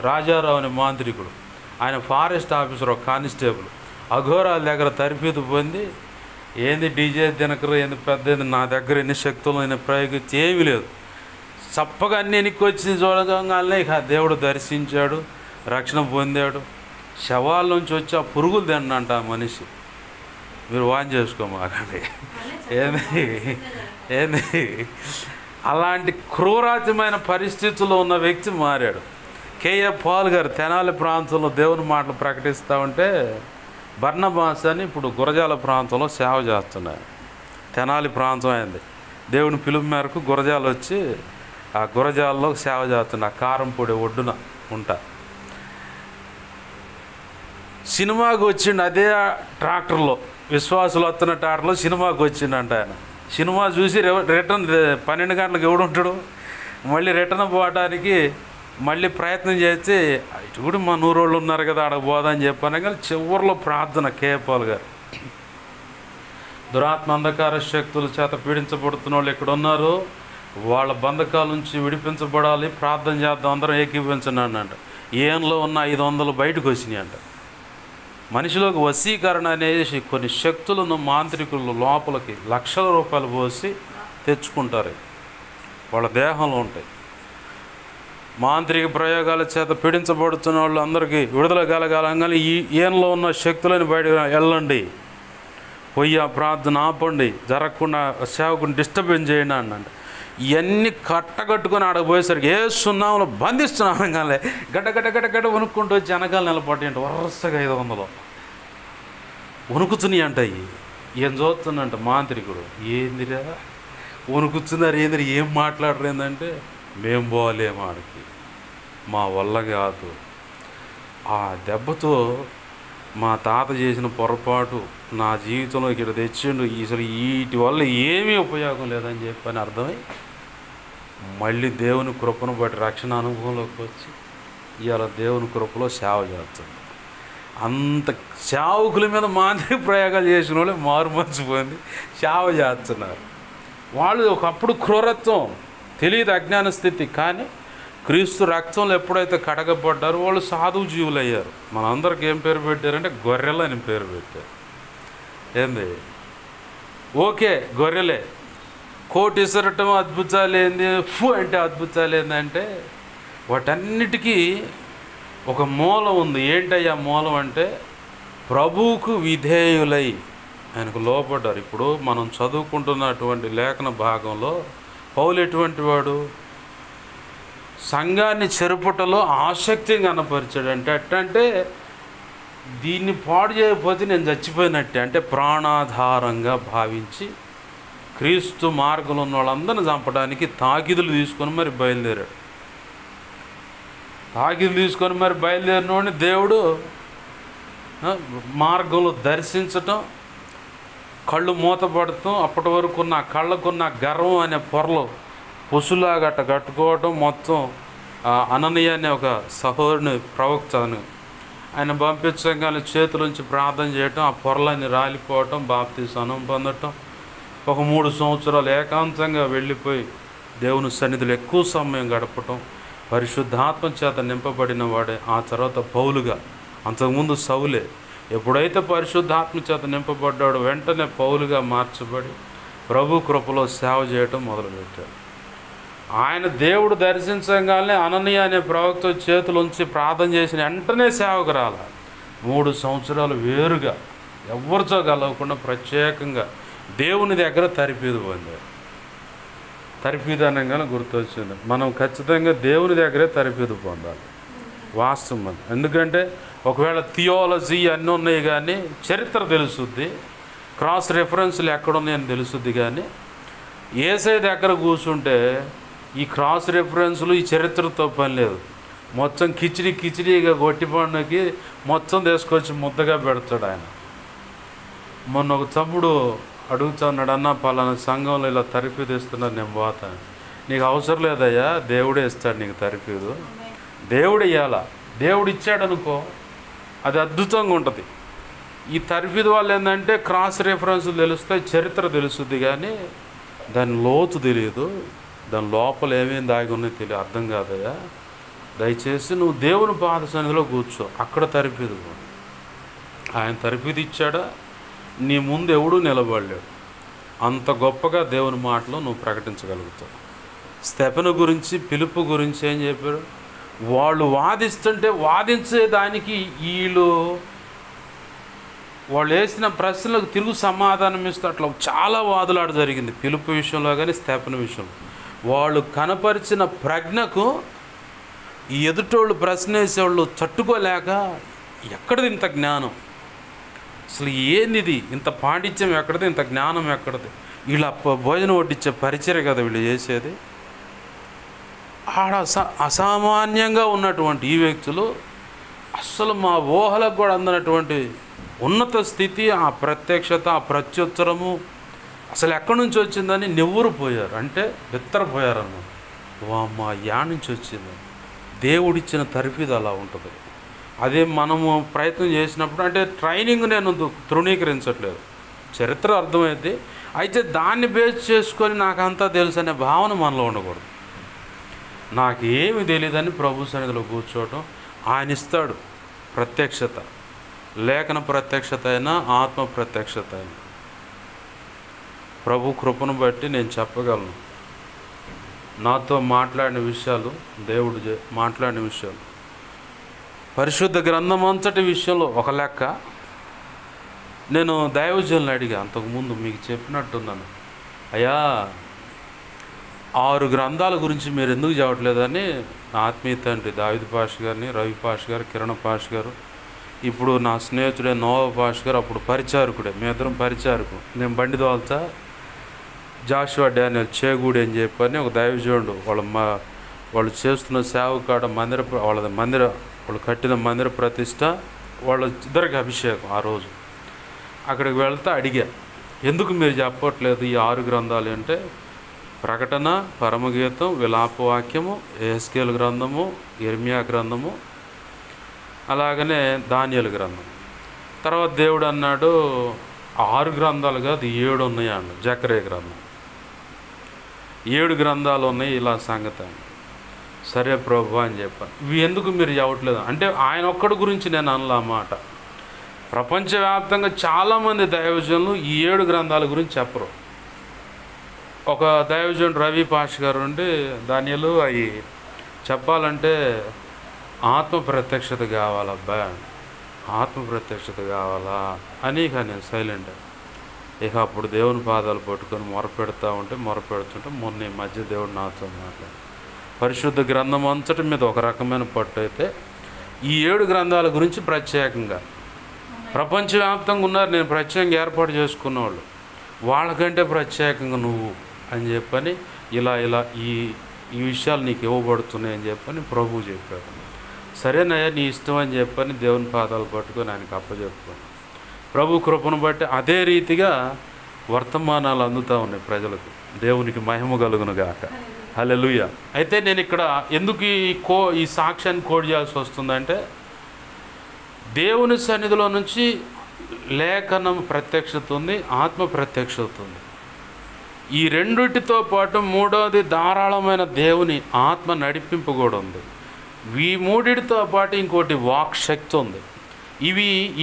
రాజారావు అనే మాంత్రికుడు. ఆయన ఫారెస్ట్ ఆఫీసర్, ఒక కానిస్టేబుల్. అఘోరాల దగ్గర తరఫీదు పొంది ఏంది డీజే దినకరు ఏంది పెద్ద నా దగ్గర ఎన్ని శక్తులు ఆయన ప్రయోగించి ఏమీ లేదు. చప్పగా అన్ని ఎన్నికి వచ్చి చూడగానే ఇక దేవుడు దర్శించాడు, రక్షణ పొందాడు. శవాల నుంచి వచ్చి ఆ పురుగులు తిన్నంట ఆ మనిషి. మీరు వాన్ చేసుకోమాకండి. ఏంది అలాంటి క్రూరాతిమైన పరిస్థితుల్లో ఉన్న వ్యక్తి మారాడు. కేఎఫ్ పాల్ గారు తెనాలి ప్రాంతంలో దేవుని మాటలు ప్రకటిస్తూ ఉంటే బర్నబాస్ అని ఇప్పుడు గురజాల ప్రాంతంలో సేవ చేస్తున్నారు. తెనాలి ప్రాంతం అయింది. దేవుని పిలుపు మేరకు గురజాలు వచ్చి ఆ గురజాలలో సేవ చేస్తున్నారు. కారంపొడి ఒడ్డున ఉంటా. సినిమాకి వచ్చిండు అదే ట్రాక్టర్లో, విశ్వాసులు వస్తున్న ట్రాక్టర్లో సినిమాకి వచ్చిండంట ఆయన. సినిమా చూసి రిటర్న్ 12 గంటలకు ఎవడు ఉంటాడు, మళ్ళీ రిటర్న్ పోవడానికి మళ్ళీ ప్రయత్నం చేస్తే ఇటు కూడా మా నూరోళ్ళు ఉన్నారు కదా ఆడ పోదని చెప్పాను. కానీ చివరిలో ప్రార్థన కేపాల్ గారు, దురాత్మ అంధకార శక్తుల చేత పీడించబడుతున్న వాళ్ళు ఎక్కడ ఉన్నారో వాళ్ళ బంధకాల నుంచి విడిపించబడాలి, ప్రార్థన చేద్దాం, అందరం ఏకీపించండి అంట. ఏన్లో ఉన్న 500 బయటకు వచ్చినాయి అంట. మనిషిలోకి వశీకరణ అనేది కొన్ని శక్తులను మాంత్రికులు లోపలికి లక్షల రూపాయలు పోసి తెచ్చుకుంటారు. వాళ్ళ దేహంలో ఉంటాయి. మాంత్రిక ప్రయోగాల చేత పీడించబడుతున్న వాళ్ళు అందరికీ విడుదల కలగాలని ఈ ఏన్లో ఉన్న శక్తులను బయటకు వెళ్ళండి, పోయి ఆ ప్రార్థన ఆపండి, జరగకుండా సేవకుని డిస్టర్బెన్స్ చేయండి అన్నండి. ఇవన్నీ కట్టగట్టుకొని ఆడపోయేసరికి ఏ సున్నాములు బంధిస్తున్నాం కానీ గడ్డ వణుక్కుంటూ వచ్చి వెనకాల నిలబడి అంటే వరుసగా 500 వణుకుతున్నాయి అంట. ఏం చూస్తుందంట మాంత్రికుడు, ఏందిరా వణుకుతున్నారు, ఏందిరా ఏం మాట్లాడరు ఏంటంటే మేము పోలేము ఆడికి, మా వల్ల కాదు. ఆ దెబ్బతో మా తాత చేసిన పొరపాటు నా జీవితంలో ఇక్కడ తెచ్చిండు, అసలు వీటి వల్ల ఏమీ ఉపయోగం లేదని చెప్పని అర్థమై మళ్ళీ దేవుని కృపను బట్టి రక్షణ అనుభవంలోకి వచ్చి ఇవాళ దేవుని కృపలో సేవ చేస్తుంది. అంత సేవకుల మీద మాంత్రిక ప్రయోగాలు చేసిన వాళ్ళు మారు మర్చిపోయింది సేవ చేస్తున్నారు. వాళ్ళు ఒకప్పుడు క్రూరత్వం తెలియదు, అజ్ఞాన స్థితి. కానీ క్రీస్తు రక్తంలో ఎప్పుడైతే కడగబడ్డారో వాళ్ళు సాధువు జీవులు అయ్యారు. మనందరికి ఏం పేరు పెట్టారంటే గొర్రెలు అని పేరు పెట్టారు. ఏంది? ఓకే, గొర్రెలే. కోటి ఇసరటం అద్భుతాలు ఏంది, అంటే అద్భుతాలు ఏంటంటే వాటన్నిటికీ ఒక మూలం ఉంది. ఏంటయ్యా మూలం అంటే ప్రభువుకు విధేయులై ఆయనకు లోపడ్డారు. ఇప్పుడు మనం చదువుకుంటున్నటువంటి లేఖన భాగంలో పౌలు ఎటువంటి వాడు? సంఘాన్ని చెరుపుటలో ఆసక్తిని కనపరిచాడు. అంటే దీన్ని పాడు చేయకపోతే నేను చచ్చిపోయినట్టే, అంటే ప్రాణాధారంగా భావించి క్రీస్తు మార్గంలో ఉన్న వాళ్ళందరిని చంపడానికి తాకిదులు తీసుకొని మరి బయలుదేరాడు. తాకిదులు తీసుకొని మరి బయలుదేరినోడిని దేవుడు మార్గంలో దర్శించటం, కళ్ళు మూతపడటం, అప్పటి వరకు ఉన్న కళ్ళకున్న గర్వం అనే పొరలు పొసులాగా అట్ట కట్టుకోవటం, మొత్తం అననీయ అనే ఒక సహోదరుని ప్రవక్తను ఆయన పంపించగానే చేతులుంచి ప్రార్థన చేయటం, ఆ పొరలన్నీ రాలిపోవటం, బాప్తీసం పొందటం, ఒక 3 సంవత్సరాలు ఏకాంతంగా వెళ్ళిపోయి దేవుని సన్నిధిలో ఎక్కువ సమయం గడపటం, పరిశుద్ధాత్మ చేత నింపబడిన వాడే ఆ తర్వాత పౌలుగా. అంతకుముందు సౌలే. ఎప్పుడైతే పరిశుద్ధాత్మ చేత నింపబడ్డాడో వెంటనే పౌలుగా మార్చబడి ప్రభు కృపలో సేవ చేయటం మొదలుపెట్టాడు. ఆయన దేవుడు దర్శించగానే అననీయ అనే ప్రవక్త చేతులుంచి ప్రార్థన చేసిన వెంటనే సేవకు రాల. 3 సంవత్సరాలు వేరుగా ఎవరితో కలవకుండా ప్రత్యేకంగా దేవుని దగ్గర తరిపీదు పొందారు. తరిపీదు అనగానే గుర్తొచ్చింది, మనం ఖచ్చితంగా దేవుని దగ్గరే తరిపీదు పొందాలి. వాస్తవం అది. ఎందుకంటే ఒకవేళ థియాలజీ అన్నీ ఉన్నాయి కానీ చరిత్ర తెలుసుద్ది, క్రాస్ రెఫరెన్స్లు ఎక్కడున్నాయని తెలుసుద్ది. కానీ యేసయ్య దగ్గర కూర్చుంటే ఈ క్రాస్ రెఫరెన్స్లు ఈ చరిత్రతో పని లేదు. మొత్తం కిచిడిగా గొట్టి పండుగకి మొత్తం తీసుకొచ్చి ముద్దగా పెడతాడు ఆయన. మొన్న ఒక తమ్ముడు అడుగుతున్నాడు, అన్న పలానా సంఘంలో ఇలా తరిపీదు ఇస్తున్నాడు, నేను పోతాను. నీకు అవసరం లేదయ్యా, దేవుడే ఇస్తాడు నీకు తరిపీదు. దేవుడు ఇవ్వాలా, దేవుడు ఇచ్చాడు అనుకో, అది అద్భుతంగా ఉంటుంది. ఈ తరిపీదు వాళ్ళు ఏంటంటే క్రాస్ రెఫరెన్స్లు తెలుస్తాయి, చరిత్ర తెలుస్తుంది, కానీ దాని లోతు తెలియదు, దాని లోపల ఏమేమి దాగి ఉన్నాయో తెలియదు, అర్థం కాదయ్యా. దయచేసి నువ్వు దేవుని పాద సన్నిధిలో కూర్చో, అక్కడ తరిపీదు. ఆయన తరిపీదు ఇచ్చాడా, నీ ముందు ఎవడూ నిలబడలేడు. అంత గొప్పగా దేవుని మాటలు నువ్వు ప్రకటించగలుగుతావు. స్తెఫను గురించి, పిలుపు గురించి ఏం చెప్పారు? వాళ్ళు వాదిస్తుంటే వాదించేదానికి వాళ్ళు వేసిన ప్రశ్నలకు తిరుగు సమాధానం ఇస్తూ అట్లా చాలా వాదులాట జరిగింది. పిలుపు విషయంలో కానీ స్తెఫను విషయంలో వాళ్ళు కనపరిచిన ప్రజ్ఞకు ఈ ఎదుటోళ్ళు ప్రశ్న వేసేవాళ్ళు తట్టుకోలేక, ఎక్కడిది ఇంత జ్ఞానం, అసలు ఏంది ఇంత పాండిత్యం ఎక్కడిది, ఇంత జ్ఞానం ఎక్కడిది, వీళ్ళు భోజనం వడ్డించే పరిచయం కదా వీళ్ళు చేసేది. ఆడ అసామాన్యంగా ఉన్నటువంటి ఈ వ్యక్తులు అస్సలు మా ఊహలకు కూడా అందనటువంటి ఉన్నత స్థితి, ఆ ప్రత్యక్షత, ఆ ప్రత్యుత్తరము అసలు ఎక్కడి నుంచి వచ్చిందని నివ్వురుపోయారు. అంటే బిత్తరపోయారన్నమాట. వామ్మా, యాడ్ నుంచి వచ్చింది. దేవుడిచ్చిన తరిపీది అలా ఉంటుంది. అదే మనము ప్రయత్నం చేసినప్పుడు, అంటే ట్రైనింగ్ నేను తృణీకరించట్లేదు, చరిత్ర అర్థమైంది. అయితే దాన్ని బేస్ చేసుకొని నాకంతా తెలుసు అనే భావన మనలో ఉండకూడదు. నాకు ఏమి తెలియదని ప్రభు సన్నిధిలో కూర్చోవటం, ఆయన ఇస్తాడు ప్రత్యక్షత, లేఖన ప్రత్యక్షత అయినా ఆత్మ ప్రత్యక్షత అయినా. ప్రభు కృపను బట్టి నేను చెప్పగలను, నాతో మాట్లాడిన విషయాలు, దేవుడు మాట్లాడిన విషయాలు, పరిశుద్ధ గ్రంథం అంతటి విషయంలో ఒక లెక్క. నేను దైవజనులను అడిగా, అంతకుముందు మీకు చెప్పినట్టున్నాను, అయ్యా 6 గ్రంథాల గురించి మీరు ఎందుకు చెప్పట్లేదని నా ఆత్మీయ తండ్రి దావిద్ పాష్ గారిని, రవి పాష్ గారు, కిరణ్ పాష్ గారు, ఇప్పుడు నా స్నేహితుడే నోవా పాష్ గారు, అప్పుడు పరిచారకుడే, మేమిద్దరం పరిచారకు, నేను బండి తోల్తా, జాషువా డానియల్ చేగూడి అని చెప్పని ఒక దైవజనుడు, వాళ్ళు చేస్తున్న సేవ కాడ వాళ్ళు కట్టిన మందిర ప్రతిష్ట, వాళ్ళ ఇద్దరికి అభిషేకం. ఆ రోజు అక్కడికి వెళ్తే అడిగా, ఎందుకు మీరు చెప్పట్లేదు ఈ 6 గ్రంథాలు అంటే, ప్రకటన, పరమగీతం, విలాపవాక్యము, యెహెజ్కేలు గ్రంథము, యిర్మీయా గ్రంథము, అలాగనే దానియేలు గ్రంథం. తర్వాత దేవుడు అన్నాడు 6 గ్రంథాలు కాదు 7 ఉన్నాయి అన్నాడు. జకర్యా గ్రంథం 7 గ్రంథాలు ఉన్నాయి, ఇలా సంగతి. సరే ప్రభు అని చెప్పాను. ఇవి ఎందుకు మీరు చెప్పట్లేదు అంటే ఆయన ఒక్కడి గురించి నేను అనలా మాట. ప్రపంచవ్యాప్తంగా చాలామంది దైవజనులు ఈ 7 గ్రంథాల గురించి చెప్పరు. ఒక దైవజనుడు రవి పాష్ గారు ఉండి దానియేలు అవి చెప్పాలంటే ఆత్మ ప్రత్యక్షత కావాలబ్బా, ఆత్మ ప్రత్యక్షత కావాలా అని ఇక నేను సైలెంట్. ఇక అప్పుడు దేవుని పాదాలు పట్టుకొని మొరపెడుతుంటే మొన్న ఈ మధ్య దేవుడు నాతో మాట్లాడు. పరిశుద్ధ గ్రంథం అంతటి మీద ఒక రకమైన పట్టు అయితే ఈ 7 గ్రంథాల గురించి ప్రత్యేకంగా ప్రపంచవ్యాప్తంగా ఉన్నారు. నేను ప్రత్యేకంగా ఏర్పాటు చేసుకున్న వాళ్ళు, వాళ్ళకంటే ప్రత్యేకంగా నువ్వు అని చెప్పని ఇలా ఈ విషయాలు నీకు ఇవ్వబడుతున్నాయి అని చెప్పని ప్రభువు చెప్పాడు. సరేనయ్యా నీ ఇష్టం అని చెప్పని దేవుని పాదాలు పట్టుకొని ఆయనకు అప్పచెప్పుకొని ప్రభు కృపను బట్టి అదే రీతిగా వర్తమానాలు అందుతూ ఉన్నాయి ప్రజలకు. దేవునికి మహిమ కలుగును గాక. హల్లెలూయా. అయితే నేను ఇక్కడ ఎందుకు ఈ సాక్ష్యాన్ని కోడ్ చేయాల్సి వస్తుందంటే దేవుని సన్నిధిలో నుంచి లేఖనం ప్రత్యక్షత ఉంది, ఆత్మ ప్రత్యక్షత ఉంది. ఈ రెండిటితో పాటు మూడవది ధారాళమైన దేవుని ఆత్మ నడిపింపు కూడా ఉంది. ఈ మూడిటితో పాటు ఇంకోటి వాక్ శక్తి ఉంది.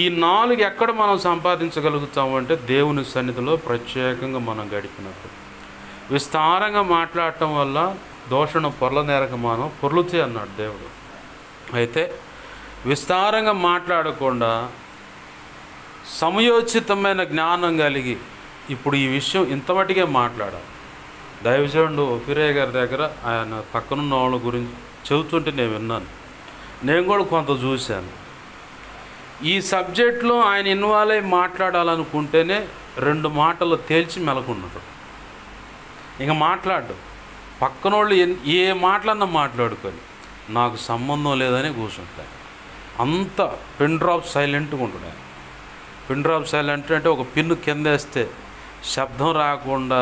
ఈ 4 ఎక్కడ మనం సంపాదించగలుగుతామంటే దేవుని సన్నిధిలో ప్రత్యేకంగా మనం గడిపినప్పుడు. విస్తారంగా మాట్లాడటం వల్ల దోషణ పొరలనేరక మనం పొర్లుతే అన్నాడు దేవుడు. అయితే విస్తారంగా మాట్లాడకుండా సమయోచితమైన జ్ఞానం కలిగి ఇప్పుడు ఈ విషయం ఇంతమటికే మాట్లాడాలి. దైవజనుడు ఫిరే గారి దగ్గర ఆయన పక్కనున్న వాళ్ళ గురించి చెబుతుంటే నేను విన్నాను, నేను కూడా కొంత చూశాను. ఈ సబ్జెక్ట్లో ఆయన ఇన్వాల్వ్ అయి మాట్లాడాలనుకుంటేనే 2 మాటలు తేల్చి మెలకున్నాడు. ఇంక మాట్లాడు పక్కనోళ్ళు ఏ మాటలన్నా మాట్లాడుకొని నాకు సంబంధం లేదని కూర్చుంటాడు. అంత పిన్ డ్రాప్ సైలెంట్గా ఉంటాడు. పిన్ డ్రాప్ సైలెంట్ అంటే ఒక పిన్ను కింద వేస్తే శబ్దం రాకుండా,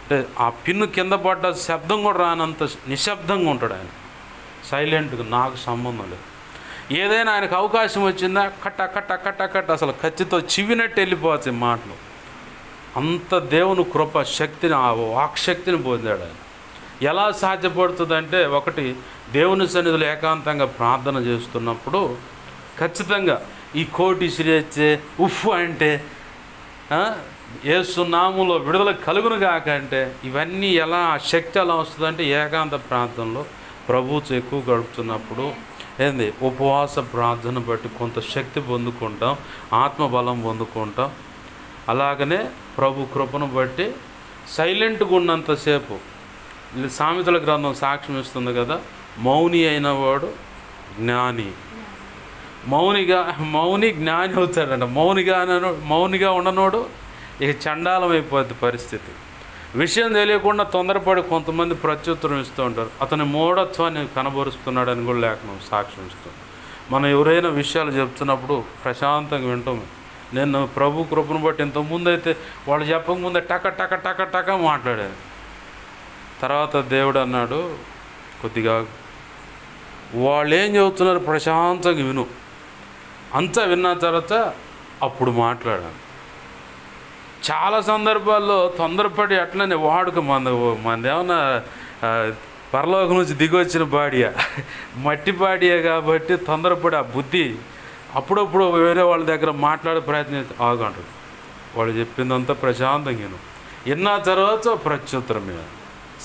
అంటే ఆ పిన్ను కింద పడ్డ శబ్దం కూడా రానంత నిశ్శబ్దంగా ఉంటాడు ఆయన. సైలెంట్గా నాకు సంబంధం లేదు. ఏదైనా ఆయనకు అవకాశం వచ్చిందా కట్ట అసలు కత్తితో చివినట్టు వెళ్ళిపోతాయి మాటలు. అంత దేవుని కృప శక్తిని, ఆ వాక్శక్తిని పొందాడు ఆయన. ఎలా సాధ్యపడుతుందంటే ఒకటి దేవుని సన్నిధిలో ఏకాంతంగా ప్రార్థన చేస్తున్నప్పుడు ఖచ్చితంగా ఈ కోటి సిరేచ్చే ఉఫ్ అంటే యేసు నామములో విడుదల కలుగును గాక అంటే ఇవన్నీ ఎలా శక్తి ఎలా వస్తుందంటే ఏకాంత ప్రార్థనలో ప్రభువుతో ఎక్కువ గడుపుతున్నప్పుడు ఉపవాస ప్రార్థన బట్టి కొంత శక్తి పొందుకుంటాం, ఆత్మబలం పొందుకుంటాం. అలాగనే ప్రభు కృపను బట్టి సైలెంట్గా ఉన్నంతసేపు సామెతల గ్రంథం సాక్ష్యం ఇస్తుంది కదా, మౌని అయిన వాడు జ్ఞాని. మౌని జ్ఞాని అవుతాడంట. మౌనిగా ఉండనోడు ఇక చండాలం అయిపోద్ది పరిస్థితి. విషయం తెలియకుండా తొందరపడి కొంతమంది ప్రత్యుత్తరం ఇస్తూ ఉంటారు. అతని మూఢత్వాన్ని కనబరుస్తున్నాడని కూడా లేఖనం సాక్ష్యం ఇస్తుంది. మనం ఎవరైనా విషయాలు చెప్తున్నప్పుడు ప్రశాంతంగా వింటాం. నేను ప్రభు కృపను బట్టి ఇంతకుముందు అయితే వాళ్ళు చెప్పకముందే టక మాట్లాడాను. తర్వాత దేవుడు అన్నాడు కొద్దిగా వాళ్ళు ఏం చెబుతున్నారు ప్రశాంతంగా విను. అంతా విన్న తర్వాత అప్పుడు మాట్లాడాను. చాలా సందర్భాల్లో తొందరపడి అట్లనే వాడుక మంది ఏమన్నా పరలోకం నుంచి దిగి వచ్చిన బాడియా, మట్టి బాడియా కాబట్టి తొందరపడి ఆ బుద్ధి అప్పుడప్పుడు వేరే వాళ్ళ దగ్గర మాట్లాడే ప్రయత్నం ఆగంటాడు. వాళ్ళు చెప్పిందంతా ప్రశాంతంగా విన్న తర్వాత ప్రత్యుత్తరమే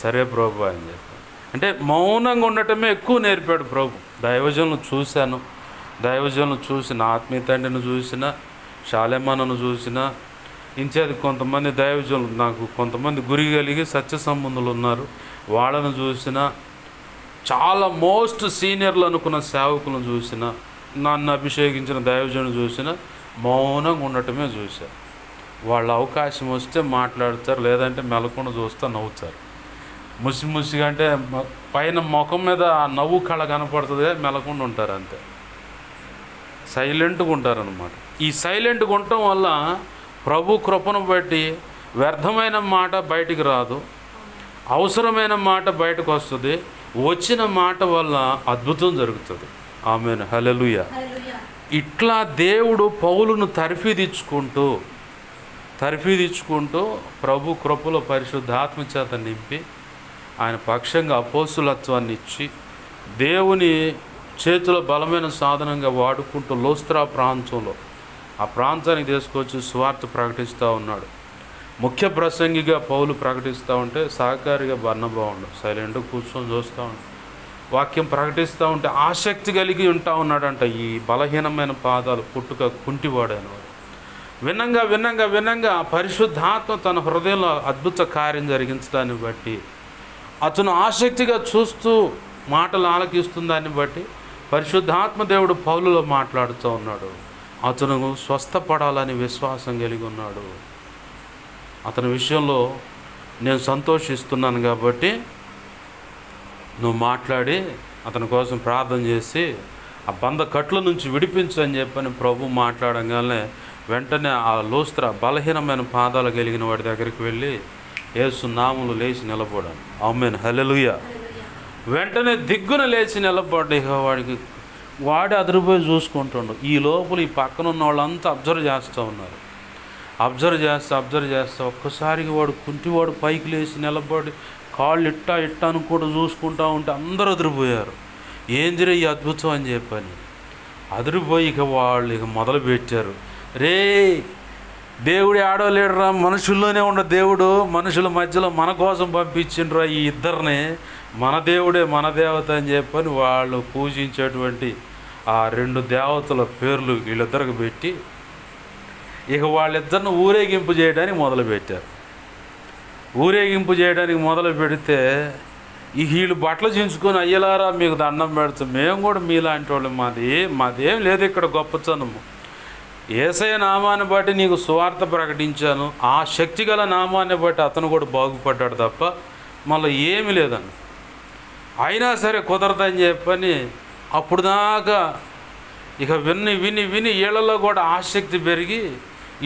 సరే ప్రభు అని చెప్పాను. అంటే మౌనంగా ఉండటమే ఎక్కువ నేర్పాడు ప్రభు. దైవజనులను చూశాను, దైవజనులను చూసిన ఆత్మీయ తండ్రిని చూసిన, షాలెమానను చూసిన, ఇంచేది కొంతమంది దైవజనులు నాకు కొంతమంది గురి కలిగి సత్య సంబంధులు ఉన్నారు, వాళ్ళను చూసిన, చాలా మోస్ట్ సీనియర్లు అనుకున్న సేవకులను చూసిన, నన్ను అభిషేకించిన దైవజనులు చూసిన, మౌనంగా ఉండటమే చూశారు. వాళ్ళ అవకాశం వస్తే మాట్లాడతారు, లేదంటే మెలకుండా చూస్తే నవ్వుతారు. ముసిగా అంటే పైన ముఖం మీద ఆ నవ్వు కళ కనపడుతుంది, మెలకుండా ఉంటారు అంతే. సైలెంట్గా ఉంటారనమాట. ఈ సైలెంట్గా ఉండటం వల్ల ప్రభు కృపను బట్టి వ్యర్థమైన మాట బయటికి రాదు, అవసరమైన మాట బయటకు వస్తుంది, వచ్చిన మాట వల్ల అద్భుతం జరుగుతుంది. ఆమేన్, హల్లెలూయా. ఇట్లా దేవుడు పౌలును తర్ఫీదిచ్చుకుంటూ ప్రభు కృపలో పరిశుద్ధాత్మ చేత నింపి ఆయన పక్షంగా అపోస్తులత్వాన్ని ఇచ్చి దేవుని చేతిలో బలమైన సాధనంగా వాడుకుంటూ లోస్త్రా ప్రాంతంలో ఆ ప్రాంతానికి తీసుకొచ్చి సువార్త ప్రకటిస్తూ ఉన్నాడు. ముఖ్య ప్రసంగిగా పౌలు ప్రకటిస్తూ ఉంటే సహకారిగా బర్నబా ఉండు సైలెంట్గా కూర్చొని చూస్తూ ఉంటాడు. వాక్యం ప్రకటిస్తూ ఉంటే ఆసక్తి కలిగి ఉంటా ఉన్నాడంట. ఈ బలహీనమైన పాదాలు పుట్టుక కుంటివాడైన వాడు విన్నంగా పరిశుద్ధాత్మ తన హృదయంలో అద్భుత కార్యం జరిగించడాన్ని బట్టి అతను ఆసక్తిగా చూస్తూ మాటలు ఆలకిస్తుందాన్ని బట్టి పరిశుద్ధాత్మ దేవుడు పౌలులో మాట్లాడుతూ ఉన్నాడు. అతను స్వస్థపడాలని విశ్వాసం కలిగి ఉన్నాడు. అతని విషయంలో నేను సంతోషిస్తున్నాను కాబట్టి నువ్వు మాట్లాడి అతని కోసం ప్రార్థన చేసి ఆ బంధ కట్ల నుంచి విడిపించని చెప్పని ప్రభు మాట్లాడంగానే వెంటనే ఆ లోస్త్ర బలహీనమైన పాదాలు కలిగిన వాడి దగ్గరికి వెళ్ళి యేసు నామములో లేచి నిలబడాను. ఆమేన్, హల్లెలూయా. వెంటనే దిగ్గున లేచి నిలబడ్డ. ఇక వాడి అదిరిపోయి చూసుకుంటుండు. ఈ లోపల ఈ పక్కన ఉన్న వాళ్ళంతా అబ్జర్వ్ చేస్తూ ఉన్నారు. అబ్జర్వ్ చేస్తా ఒక్కసారిగా వాడు కుంటివాడు పైకి లేచి నిలబడి కాళ్ళు ఇట్టా అని కూడా చూసుకుంటూ ఉంటే అందరూ అదిరిపోయారు. ఏందిరా ఈ అద్భుతం అని చెప్పని అదిరిపోయి ఇక వాళ్ళు మొదలు పెట్టారు. రే దేవుడు ఆడో లేడురా, మనుషుల్లోనే ఉన్న దేవుడు మనుషుల మధ్యలో మన కోసం పంపించిండ్రా ఈ ఇద్దరిని, మన దేవుడే మన దేవత అని చెప్పని వాళ్ళు పూజించేటువంటి ఆ 2 దేవతల పేర్లు వీళ్ళిద్దరికి పెట్టి ఇక వాళ్ళిద్దరిని ఊరేగింపు చేయడానికి మొదలు పెడితే ఈ వీళ్ళు బట్టలు చించుకొని అయ్యలారా మీకు దండం పెడతాం, మేము కూడా మీలాంటి వాళ్ళు, మాదేం లేదు ఇక్కడ గొప్పతనము, యేసయ్య నామాన్ని బట్టి నీకు సువార్త ప్రకటించాను, ఆ శక్తి గల నామాన్ని బట్టి అతను కూడా బాగుపడ్డాడు తప్ప మళ్ళీ ఏమీ లేదన్న. అయినా సరే కుదరదని చెప్పని అప్పుడు దాకా ఇక విని వీళ్ళలో కూడా ఆసక్తి పెరిగి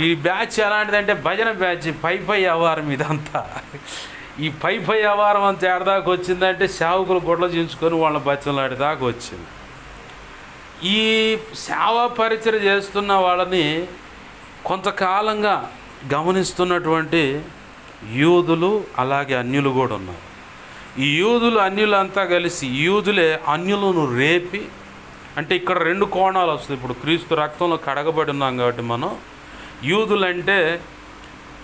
ఈ బ్యాచ్ ఎలాంటిదంటే భజన బ్యాచ్, పై వ్యవహారం ఇదంతా. ఈ పై వ్యవహారం అంతా ఏడదాకా వచ్చిందంటే సేవకులు గొడ్ల చించుకొని వాళ్ళ బచ్చలాడేదాకా వచ్చింది. ఈ సేవా పరిచయం చేస్తున్న వాళ్ళని కొంతకాలంగా గమనిస్తున్నటువంటి యూదులు అలాగే అన్యులు కూడా ఉన్నారు. ఈ యూదులు అన్యులు అంతా కలిసి యూదులే అన్యులను రేపి, అంటే ఇక్కడ 2 కోణాలు వస్తుంది. ఇప్పుడు క్రీస్తు రక్తంలో కడగబడి ఉన్నాం కాబట్టి మనం యూదులంటే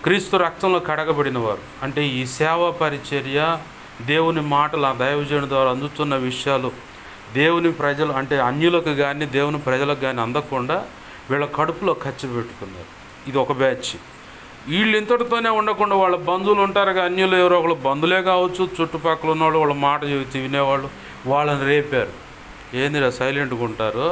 క్రీస్తు రక్తంలో కడగబడిన వారు, అంటే ఈ సేవా పరిచర్య దేవుని మాటలు ఆ దైవజనుడి ద్వారా అందుతున్న విషయాలు దేవుని ప్రజలు అంటే అన్యులకు కానీ దేవుని ప్రజలకు కానీ అందకుండా వీళ్ళ కడుపులో ఖర్చు పెట్టుకున్నారు. ఇది ఒక బ్యాచ్. వీళ్ళు ఇంతటితోనే ఉండకుండా వాళ్ళ బంధువులు ఉంటారుగా, అన్యులు ఎవరో ఒకళ్ళు బంధువులే కావచ్చు, చుట్టుపక్కల ఉన్నవాళ్ళు వాళ్ళ మాట చెబితే వినేవాళ్ళు, వాళ్ళని రేపారు. ఏందిరా సైలెంట్గా ఉంటారు,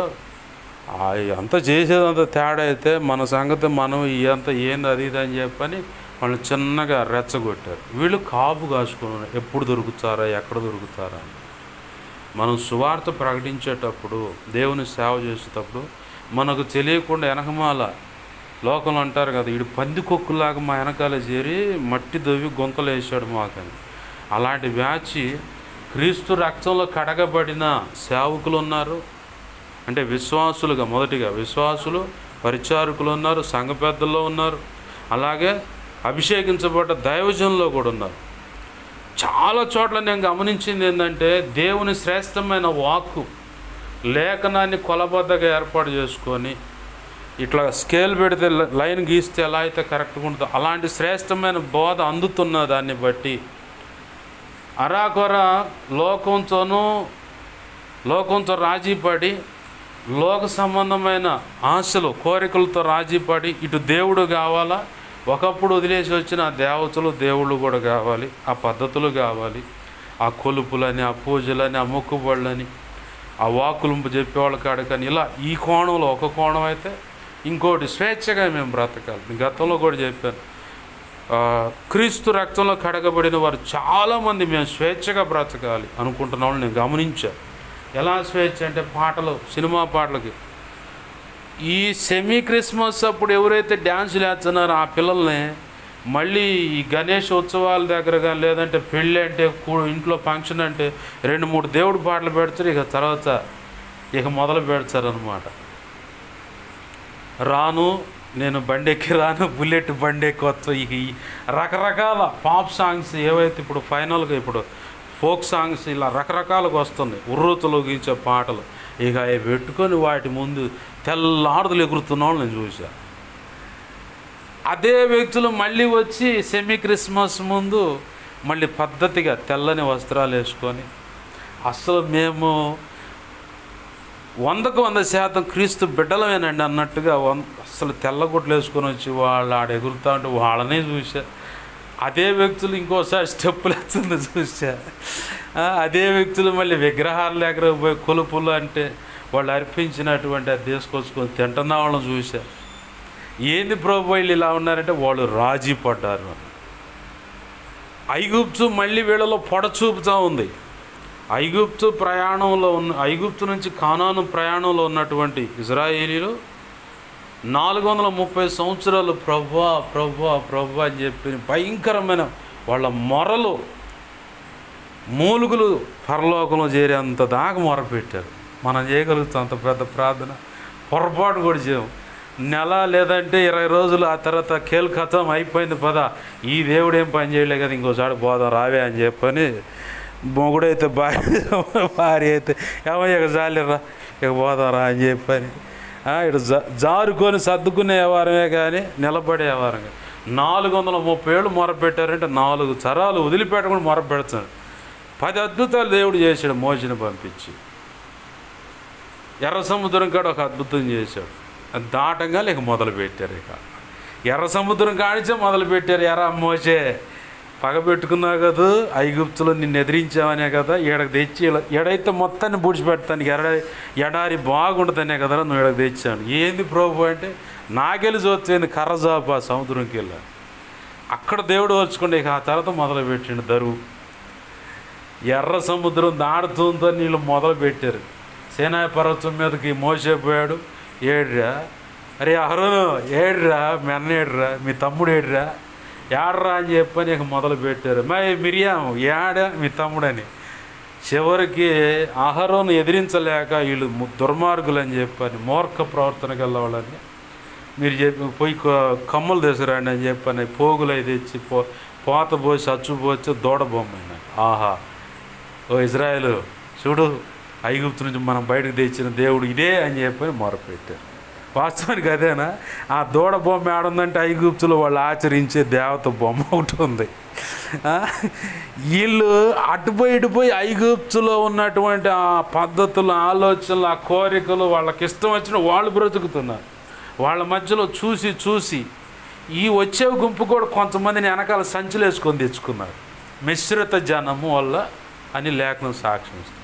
అంతా చేసేదంతా తేడా అయితే మన సంగతి మనం ఇదంతా ఏంది అది ఇది అని చెప్పని వాళ్ళు చిన్నగా రెచ్చగొట్టారు. వీళ్ళు కాపు కాసుకున్నారు, ఎప్పుడు దొరుకుతారా ఎక్కడ దొరుకుతారా అని. మనం సువార్త ప్రకటించేటప్పుడు దేవుని సేవ చేసేటప్పుడు మనకు తెలియకుండా వెనకమాల లోకంలో అంటారు కదా, వీడు పందికొక్కులాగా మా వెనకాల చేరి మట్టి దవ్వి గొంతలు వేసాడు మాకని. అలాంటి బ్యాచ్ క్రీస్తు రక్తంలో కడగబడిన సేవకులు ఉన్నారు, అంటే విశ్వాసులుగా మొదటిగా విశ్వాసులు, పరిచారకులు ఉన్నారు, సంఘ పెద్దల్లో ఉన్నారు, అలాగే అభిషేకించబడ్డ దైవజనుల్లో కూడా ఉన్నారు. చాలా చోట్ల నేను గమనించింది ఏంటంటే దేవుని శ్రేష్టమైన వాక్కు లేఖనాన్ని కొలబద్దగా ఏర్పాటు చేసుకొని ఇట్లా స్కేల్ పెడితే లైన్ గీస్తే ఎలా అయితే కరెక్ట్గా ఉంటుందో అలాంటి శ్రేష్టమైన బోధ అందుతున్న దాన్ని బట్టి అరాకొర లోకంతో రాజీపడి లోక సంబంధమైన ఆశలు కోరికలతో రాజీపడి ఇటు దేవుడు కావాలా, ఒకప్పుడు వదిలేసి వచ్చిన ఆ దేవతలు దేవుళ్ళు కూడా కావాలి, ఆ పద్ధతులు కావాలి, ఆ కొలుపులని, ఆ పూజలని, ఆ మొక్కుబళ్ళని, ఆ వాకులుంపు చెప్పేవాళ్ళ కాడ కానీ ఇలా ఈ కోణంలో ఒక కోణం అయితే ఇంకోటి స్వేచ్ఛగా మేము బ్రతకాలి. గతంలో కూడా చెప్పాను, క్రీస్తు రక్తంలో కడగబడిన వారు చాలామంది మేము స్వేచ్ఛగా బ్రతకాలి అనుకుంటున్న వాళ్ళు నేను గమనించాను. ఎలా స్వేచ్ఛ అంటే పాటలు, సినిమా పాటలకి ఈ సెమీ క్రిస్మస్ అప్పుడు ఎవరైతే డ్యాన్సులు వేస్తున్నారో ఆ పిల్లల్ని మళ్ళీ ఈ గణేష్ ఉత్సవాల దగ్గర కానీ లేదంటే పెళ్ళి అంటే ఇంట్లో ఫంక్షన్ అంటే 2-3 దేవుడి పాటలు పెడతారు. ఇక తర్వాత ఇక మొదలు పెడతారనమాట. రాను నేను బండెక్కి రాను, బుల్లెట్ బండెక్కి వచ్చు. ఇక ఈ రకరకాల పాప్ సాంగ్స్ ఏవైతే ఇప్పుడు ఫైనల్గా ఇప్పుడు ఫోక్ సాంగ్స్ ఇలా రకరకాలుగా వస్తున్నాయి, ఉర్రూతలోగించే పాటలు. ఇక అవి పెట్టుకొని వాటి ముందు తెల్లాడుదలు ఎగురుతున్న వాళ్ళు నేను చూసా. అదే వ్యక్తులు మళ్ళీ వచ్చి సెమీ క్రిస్మస్ ముందు మళ్ళీ పద్ధతిగా తెల్లని వస్త్రాలు వేసుకొని, అసలు మేము 100% క్రీస్తు బిడ్డలమేనండి అన్నట్టుగా అసలు తెల్లగుడ్లు వేసుకొని వచ్చి వాళ్ళు ఆడ ఎగురుతా ఉంటే వాళ్ళనే చూసా. అదే వ్యక్తులు ఇంకోసారి స్టెప్పులు వేస్తుంది చూసా. అదే వ్యక్తులు మళ్ళీ విగ్రహాల దగ్గర పోయి కొలుపులు అంటే వాళ్ళు అర్పించినటువంటి అది తీసుకొచ్చుకొని తింటున్న వాళ్ళని చూసా. ఏంది ప్రభు వీళ్ళు ఇలా ఉన్నారంటే వాళ్ళు రాజీ పడ్డారు. ఐగుప్తు మళ్ళీ వీళ్ళలో పొడ చూపుతూ ఉంది. ఐగుప్తు నుంచి కానాను ప్రయాణంలో ఉన్నటువంటి ఇజ్రాయేలీలు 430 సంవత్సరాలు ప్రభువా ప్రభువా ప్రభువా అని చెప్పి భయంకరమైన వాళ్ళ మొరలు మూలుగులు పరలోకంలో చేరేంత దాకా మొరపెట్టారు. మనం చేయగలుగుతాం అంత పెద్ద ప్రార్థన? పొరపాటు కూడా చేయం. నెల లేదంటే 20 రోజులు ఆ తర్వాత కేల్కతం అయిపోయింది, పద ఈ దేవుడు ఏం పని చేయలే కదా ఇంకోసారి పోదాం రావే అని చెప్పని మొగుడైతే భార్య అయితే ఏమయ్య ఇక జాలిరా ఇక పోదాంరా అని చెప్పని ఇటు జారుకొని సర్దుకునే వ్యవహారమే కానీ నిలబడే వ్యవహారం కానీ 430 ఏళ్ళు మొరపెట్టారంటే 4 తరాలు వదిలిపెట్టకుండా మొరపెడతాడు. 10 అద్భుతాలు దేవుడు చేశాడు మోషేని పంపించి. ఎర్ర సముద్రం కాడ ఒక అద్భుతం చేశాడు. అది దాటంగా ఇక మొదలుపెట్టారు. ఇక ఎర్ర సముద్రం కానించే మొదలుపెట్టారు. ఎర్ర మోషే పగబెట్టుకున్నావు కదా, ఐగుప్తులో నిన్ను ఎదిరించావనే కదా ఈడకు తెచ్చి ఎడైతే మొత్తాన్ని పూడ్చిపెడతానికి ఎడారి బాగుంటుందనే కదా నువ్వు ఈడకు తెచ్చాను. ఏంది ప్రభు అంటే నాకెళ్ళి చూస్తే కర్రజాప సముద్రంకి వెళ్ళా. అక్కడ దేవుడు వచ్చుకుంటే ఇక ఆ తర్వాత మొదలుపెట్టిండు దరువు. ఎర్ర సముద్రం దాడుతుందో నీళ్ళు మొదలుపెట్టారు. సేనాయి పర్వతం మీదకి మోసే పోయాడు. ఏడ్రా అరే అహరోను, ఏడ్రా మీ అన్న ఏడ్రా, మీ తమ్ముడు ఏడ్రా, ఏడ్రా అని చెప్పని ఇక మొదలు పెట్టారు. మిరియాం ఏడా మీ తమ్ముడని. చివరికి అహరోను ఎదిరించలేక వీళ్ళు దుర్మార్గులు అని చెప్పని మూర్ఖ ప్రవర్తనకి వెళ్ళవాళ్ళని మీరు చెప్పి పోయి కమ్మలు తీసుకురండి అని చెప్పని పోగులు అవి తెచ్చి పోత పోసి అచ్చు పోసి దూడ బొమ్మ. ఆహా ఓ ఇజ్రాయేలు చూడు, ఐగుప్తు నుంచి మనం బయటకు తెచ్చిన దేవుడు ఇదే అని చెప్పని మొరపెట్టారు. వాస్తవానికి అదేనా? ఆ దూడ బొమ్మ ఏడుందంటే ఐగుప్తులో వాళ్ళు ఆచరించే దేవత బొమ్మ ఒకటి ఉంది. వీళ్ళు అటుపోయి ఐగుప్తులో ఉన్నటువంటి ఆ పద్ధతులు, ఆలోచనలు, ఆ కోరికలు వాళ్ళకి ఇష్టం వచ్చిన వాళ్ళు బ్రతుకుతున్నారు. వాళ్ళ మధ్యలో చూసి ఈ వచ్చే గుంపు కూడా కొంతమందిని వెనకాల సంచులు వేసుకొని తెచ్చుకున్నారు. మిశ్రిత జనము వల్ల అని లేఖనం సాక్ష్యం ఇస్తుంది.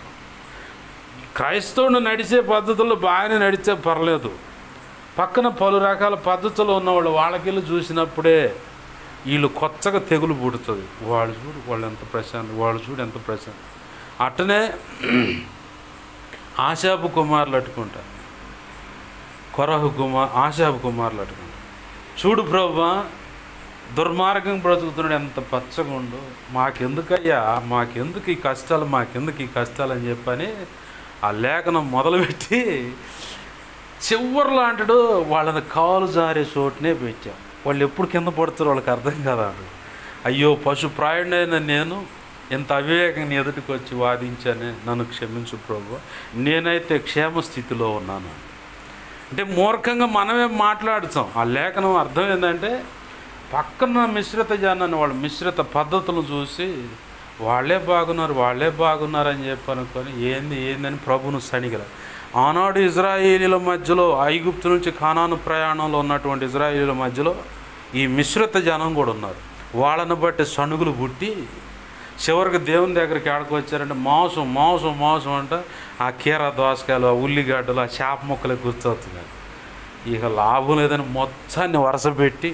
క్రైస్తవుడు నడిచే పద్ధతుల్లో బాగానే నడిచే పర్లేదు, పక్కన పలు రకాల పద్ధతులు ఉన్నవాళ్ళు వాళ్ళకెళ్ళి చూసినప్పుడే వీళ్ళు కొత్తగా తెగులు పుడుతుంది. వాళ్ళు చూడు వాళ్ళు ఎంత ప్రశాంతం, వాళ్ళు చూడు ఎంత ప్రశాంతం. అట్టనే ఆశాబు కుమారులు అట్టుకుంటారు, ఆశాబు కుమారులు అట్టుకుంటారు. చూడు ప్రభా దుర్మార్గం బ్రతుకుతున్నాడు, ఎంత పచ్చగా ఉండు, మాకెందుకయ్యా, మాకెందుకు ఈ కష్టాలు అని చెప్పని ఆ లేఖనం మొదలుపెట్టి చివరిలో అంటాడు వాళ్ళని కాలు జారే చోటునే పెట్టాం. వాళ్ళు ఎప్పుడు కింద పడుతారో వాళ్ళకి అర్థం కదా. అయ్యో పశుప్రాయుడైన నేను ఎంత అవివేకంగా ఎదుటికి వచ్చి వాదించానే, నన్ను క్షమించు ప్రభు, నేనైతే క్షేమ స్థితిలో ఉన్నాను అంటే మూర్ఖంగా మనమే మాట్లాడుతాం. ఆ లేఖనం అర్థం ఏంటంటే పక్కన మిశ్రిత జనాన్ని వాళ్ళ మిశ్రిత పద్ధతులను చూసి వాళ్ళే బాగున్నారు అని చెప్పి అనుకొని ఏందని ప్రభును సణిగల. ఆనాడు ఇజ్రాయేలీల మధ్యలో ఐగుప్తు నుంచి కానాను ప్రయాణంలో ఉన్నటువంటి ఇజ్రాయేలీల మధ్యలో ఈ మిశ్రిత జనం కూడా ఉన్నారు. వాళ్ళని బట్టి సణుగులు పుట్టి చివరికి దేవుని దగ్గరికి ఆడుకు వచ్చారంటే మాంసం అంటే ఆ కీర దోసకాయలు, ఆ ఉల్లిగడ్డలు, ఆ చేప ముక్కలు కూర్చోతున్నారు. ఇక లాభం లేదని మొత్తాన్ని వరుసపెట్టి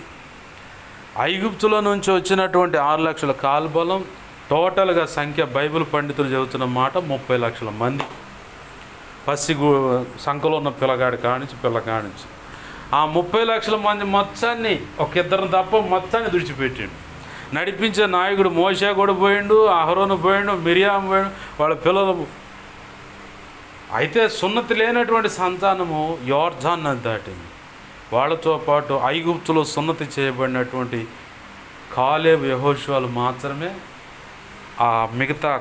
ఐగుప్తులో నుంచి వచ్చినటువంటి 6 లక్షల కాల్బలం టోటల్గా సంఖ్య బైబిల్ పండితులు చెబుతున్న మాట 30 లక్షల మంది. సంఖలో ఉన్న పిల్ల కానించి ఆ 30 లక్షల మంది మొత్తాన్ని ఒక ఇద్దరిని తప్ప మొత్తాన్ని తుడిచిపెట్టాడు. నడిపించే నాయకుడు మోషే కూడా పోయిండు, అహరోను పోయిండు, మిరియాం పోయిండు, వాళ్ళ పిల్లలు. అయితే సున్నతి లేనటువంటి సంతానము యోర్దాను నది దాటింది. వాళ్ళతో పాటు ఐగుప్తులో సున్నతి చేయబడినటువంటి కాలేబు, యెహోషువలు మాత్రమే ఆ మిగతా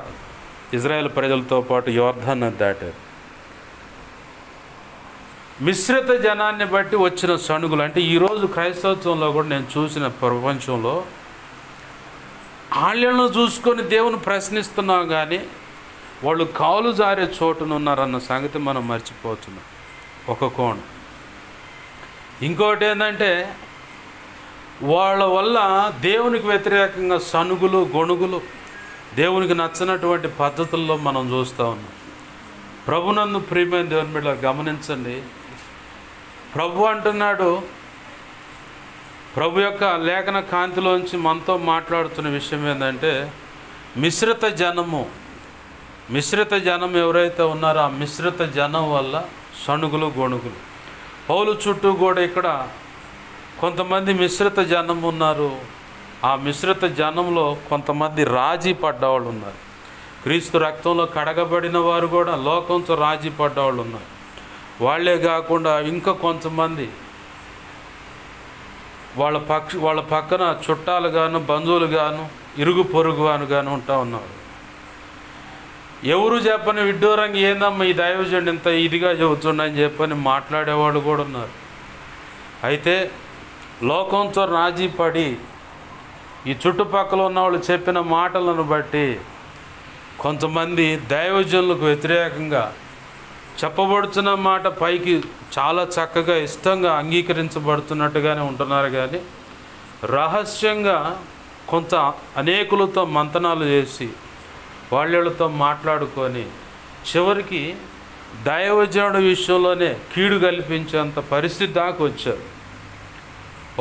ఇజ్రాయేల్ ప్రజలతో పాటు యోర్దాను నది దాటారు. మిశ్రిత జనాన్ని బట్టి వచ్చిన సణుగులు అంటే ఈరోజు క్రైస్తవత్వంలో కూడా నేను చూసిన ప్రపంచంలో ఆళ్ళను చూసుకొని దేవుని ప్రశ్నిస్తున్నాం, కానీ వాళ్ళు కాలు జారే చోటునున్నారన్న సంగతి మనం మర్చిపోతున్నాం. ఒక కోణం. ఇంకోటి ఏంటంటే వాళ్ళ వల్ల దేవునికి వ్యతిరేకంగా సణుగులు, గొణుగులు, దేవునికి నచ్చినటువంటి పద్ధతుల్లో మనం చూస్తూ ఉన్నాం. ప్రభునందు ప్రియమైన దేవుని బిడ్డ గమనించండి. ప్రభు అంటున్నాడు, ప్రభు యొక్క లేఖన కాంతిలోంచి మనతో మాట్లాడుతున్న విషయం ఏంటంటే మిశ్రిత జనం ఎవరైతే ఉన్నారో ఆ మిశ్రిత జనం వల్ల సణుగులు, గొణుగులు. పౌలు చుట్టూ కూడా ఇక్కడ కొంతమంది మిశ్రిత జనం ఉన్నారు. ఆ మిశ్రిత జనంలో కొంతమంది రాజీ పడ్డవాళ్ళు ఉన్నారు. క్రీస్తు రక్తంలో కడగబడిన వారు కూడా లోకంతో రాజీ పడ్డవాళ్ళు ఉన్నారు. వాళ్ళే కాకుండా ఇంకా కొంతమంది వాళ్ళ పక్కన చుట్టాలు గాను, బంధువులు గాను, ఇరుగు పొరుగు గాను ఉంటా ఉన్నారు. ఎవరు చెప్పని విడ్డూరంగా ఏందమ్మా ఈ దైవజనుడు ఇంత ఇదిగా చెబుతుండని చెప్పని మాట్లాడేవాళ్ళు కూడా ఉన్నారు. అయితే లోకంతో రాజీ పడి ఈ చుట్టుపక్కల ఉన్న వాళ్ళు చెప్పిన మాటలను బట్టి కొంతమంది దైవజనులకు వ్యతిరేకంగా చెప్పబడుతున్న మాట పైకి చాలా చక్కగా ఇష్టంగా అంగీకరించబడుతున్నట్టుగానే ఉంటున్నారు, కానీ రహస్యంగా కొంత అనేకులతో మంతనాలు చేసి వాళ్ళతో మాట్లాడుకొని చివరికి దైవజనుడి విషయంలోనే కీడు కల్పించేంత పరిస్థితి దాకా వచ్చారు.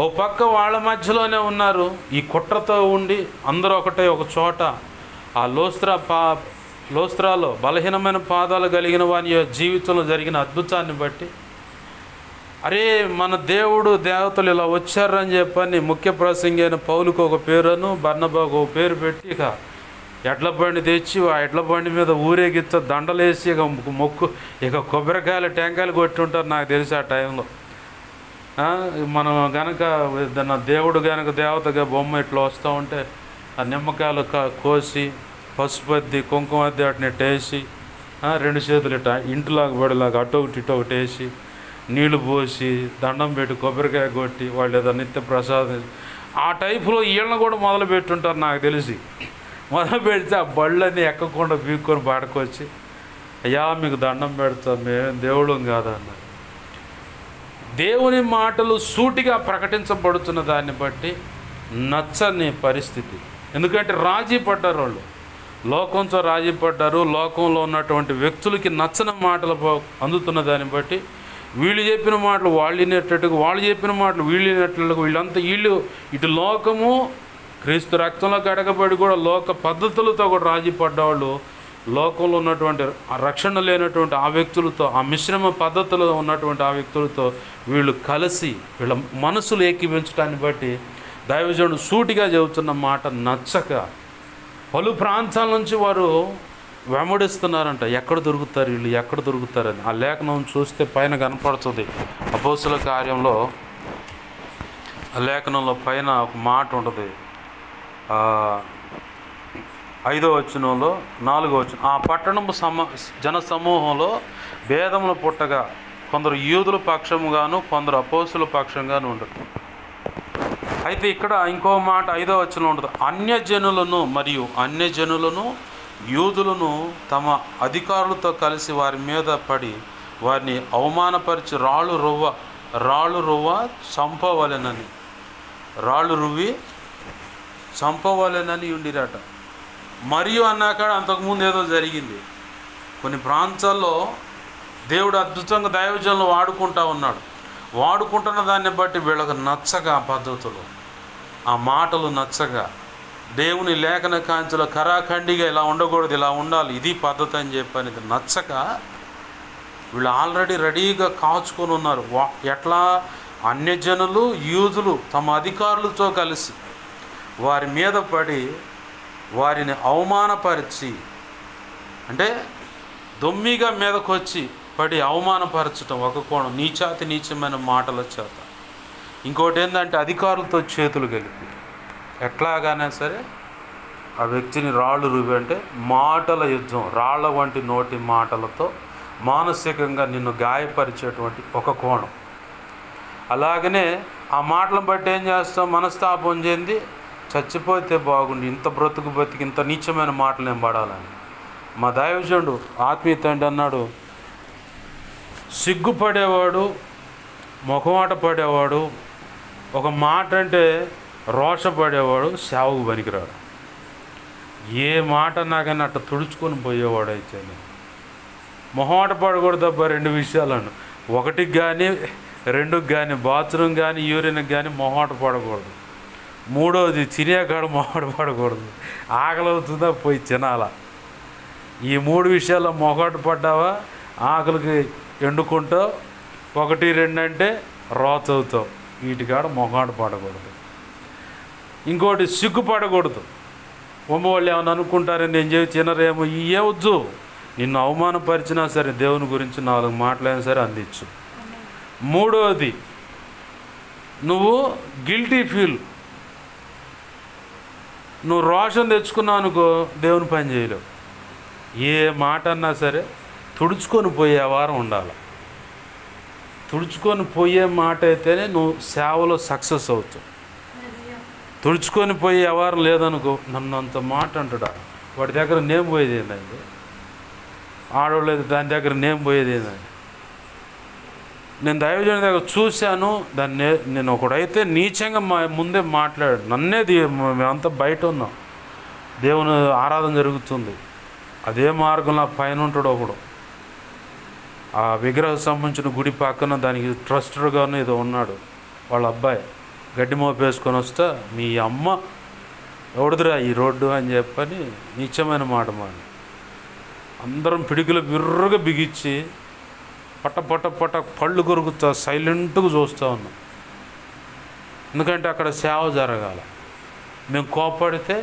ఓ పక్క వాళ్ళ మధ్యలోనే ఉన్నారు. ఈ కుట్రతో ఉండి అందరూ ఒకటే ఒక చోట ఆ లోస్త్రాలో బలహీనమైన పాదాలు కలిగిన వాని జీవితంలో జరిగిన అద్భుతాన్ని బట్టి అరే మన దేవుడు దేవతలు ఇలా వచ్చారని చెప్పని ముఖ్య ప్రసంగి అయిన పౌలుకు ఒక పేరును, బర్నబాకు ఒక పేరు పెట్టి ఇక ఎడ్ల బండి తెచ్చి ఆ ఎడ్ల బండి మీద ఊరేగిచ్చ దండలేసి ఇక కొబ్బరికాయలు, టెంకాయలు కొట్టి ఉంటారు నాకు తెలిసి ఆ టైంలో. మనం గనక దేవుడు గనక దేవతగా బొమ్మ ఇట్లా వస్తూ ఉంటే ఆ నిమ్మకాయలు కోసి పసుపద్ది, కుంకుమద్ది వాటిని వేసి 2 చేతులు ఇట్లా ఇంటిలాగా పడేలాగా అటు ఒకటి ఇటు ఒకటి వేసి నీళ్లు పోసి దండం పెట్టి కొబ్బరికాయ కొట్టి వాళ్ళు ఏదో నిత్య ప్రసాదం ఆ టైపులో వీళ్ళని కూడా మొదలు పెట్టుంటారు నాకు తెలిసి. మొదలు పెడితే ఆ బళ్ళని ఎక్కకుండా పీక్కొని పాడుకొచ్చి అయ్యా మీకు దండం పెడతాం, మేమేం దేవుళ్ళం కాదన్నారు. దేవుని మాటలు సూటిగా ప్రకటించబడుతున్న దాన్ని బట్టి నచ్చని పరిస్థితి. ఎందుకంటే రాజీ పడ్డారు వాళ్ళు, లోకంతో రాజీ పడ్డారు. లోకంలో ఉన్నటువంటి వ్యక్తులకి నచ్చని మాటలు అందుతున్న దాన్ని బట్టి వీళ్ళు చెప్పిన మాటలు వాళ్ళు వినేటట్టుగా, వాళ్ళు చెప్పిన మాటలు వీళ్ళు వినేటట్టుగా వీళ్ళు ఇటు లోకము క్రీస్తు రక్తంలో కడగబడి కూడా లోక పద్ధతులతో కూడా రాజీ పడ్డవాళ్ళు, లోకంలో ఉన్నటువంటి రక్షణ లేనటువంటి ఆ వ్యక్తులతో, ఆ మిశ్రమ పద్ధతుల్లో ఉన్నటువంటి ఆ వ్యక్తులతో వీళ్ళు కలిసి వీళ్ళ మనసులు ఏకీవించడాన్ని బట్టి దైవజనుడు సూటిగా చెబుతున్న మాట నచ్చక పలు ప్రాంతాల నుంచి వారు వెంబడిస్తున్నారంట. ఎక్కడ దొరుకుతారు వీళ్ళు, ఎక్కడ దొరుకుతారని. ఆ లేఖనం చూస్తే పైన కనపడుతుంది. అపోస్తుల కార్యంలో ఆ లేఖనంలో పైన ఒక మాట ఉంటుంది. 5వ వచనంలో 4వ వచనం, ఆ పట్టణము జన సమూహంలో భేదములు పుట్టగా కొందరు యూదుల పక్షముగాను కొందరు అపోస్తుల పక్షంగాను ఉండదు. అయితే ఇక్కడ ఇంకో మాట 5వ వచనంలో ఉంటుంది. అన్యజనులను యూదులను తమ అధికారులతో కలిసి వారి మీద పడి వారిని అవమానపరిచి రాళ్ళు రువ్వి చంపవలెనని ఉండిరట. మరియు అన్నాక అంతకుముందు ఏదో జరిగింది. కొన్ని ప్రాంతాల్లో దేవుడు అద్భుతంగా దైవజనులు వాడుకుంటున్న దాన్ని బట్టి వీళ్ళకు నచ్చగా ఆ పద్ధతులు, ఆ మాటలు నచ్చగా, దేవుని లేఖన కాంతిలో కరాఖండిగా ఇలా ఉండకూడదు, ఇలా ఉండాలి, ఇది పద్ధతి అని చెప్పనేది నచ్చక వీళ్ళు ఆల్రెడీ రెడీగా కాచుకొని ఉన్నారు. ఎట్లా అన్యజనులు యూదులు తమ అధికారులతో కలిసి వారి మీద పడి వారిని అవమానపరిచి, అంటే దొమ్మిగా మీదకు వచ్చి పడి అవమానపరచడం ఒక కోణం, నీచాతి నీచమైన మాటల చేత. ఇంకోటి ఏంటంటే అధికారులతో చేతులు కలిపి ఎట్లాగానే సరే ఆ వ్యక్తిని రాళ్ళు రువి, అంటే మాటల యుద్ధం, రాళ్ల వంటి నోటి మాటలతో మానసికంగా నిన్ను గాయపరిచేటువంటి ఒక కోణం. అలాగనే ఆ మాటలను బట్టి ఏం చేస్తాం, మనస్తాపం చెంది చచ్చిపోతే బాగుండి, ఇంత బ్రతుకు బతికి ఇంత నీచమైన మాటలు నేను పడాలని. మా దైవజనుడు ఆత్మీయ తండ్రి అన్నాడు, సిగ్గుపడేవాడు, మొఖమాట పడేవాడు, ఒక మాట అంటే రోషపడేవాడు సేవకు పనికిరాడు. ఏ మాట నాకైనా అట్లా తుడుచుకొని పోయేవాడు. అయితే మొహమాట పడకూడదు తప్ప రెండు విషయాలను, ఒకటికి కానీ రెండుకి కానీ, బాత్రూమ్ కానీ యూరిన్కి కానీ మొహమాట పడకూడదు. మూడోది తినేకాడ మొహమాట పడకూడదు, ఆకలి అవుతుందా పోయి తినాలా. ఈ మూడు విషయాల్లో మొహమాట పడ్డావా ఆకలికి ఎండుకుంటావు, ఒకటి రెండు అంటే రోచవుతావు. వీటికాడ మొహమాట పడకూడదు. ఇంకోటి సిగ్గుపడకూడదు. వాళ్ళు ఏమైనా అనుకుంటారని నేను చేసి తినరేమో, ఇవ్వచ్చు. నిన్ను అవమానపరిచినా సరే దేవుని గురించి 4 మాటలైనా సరే అందించు. మూడోది, నువ్వు గిల్టీ ఫీల్, నువ్వు రోషం తెచ్చుకున్నావు అనుకో దేవుని పని చేయలేవు. ఏ మాట అన్నా సరే తుడుచుకొని పోయే వారం ఉండాలి. తుడుచుకొని పోయే మాట అయితేనే నువ్వు సేవలో సక్సెస్ అవుతావు. తుడుచుకొని పోయే వ్యవహారం లేదనుకో, నన్ను అంత మాట అంటాడా, వాడి దగ్గర నేను పోయేది ఏంటండి, ఆడవాళ్ళేది దాని దగ్గర నేను పోయేది ఏంటండి. నేను దైవజనుడి దగ్గర చూశాను, దాన్ని నేను ఒకడైతే నీచంగా ముందే మాట్లాడాడు, నన్నే మేమంతా బయట ఉన్నాం, దేవుని ఆరాధన జరుగుతుంది, అదే మార్గంలో పైన ఉంటాడు ఒకడు, ఆ విగ్రహం సంబంధించిన గుడి పక్కన దానికి ట్రస్టర్గాను ఏదో ఉన్నాడు, వాళ్ళ అబ్బాయి గడ్డి మోపేసుకొని వస్తా, మీ అమ్మ ఎవడుదిరా ఈ రోడ్డు అని చెప్పని నీచమైన మాట మాడి అందరం పిడికిలో బిర్రగా బిగించి పట్ట పట్ట పట్ట పళ్ళు కొరుకుతా సైలెంట్గా చూస్తూ ఉన్నాం. ఎందుకంటే అక్కడ సేవ జరగాలి. మేము కోపడితే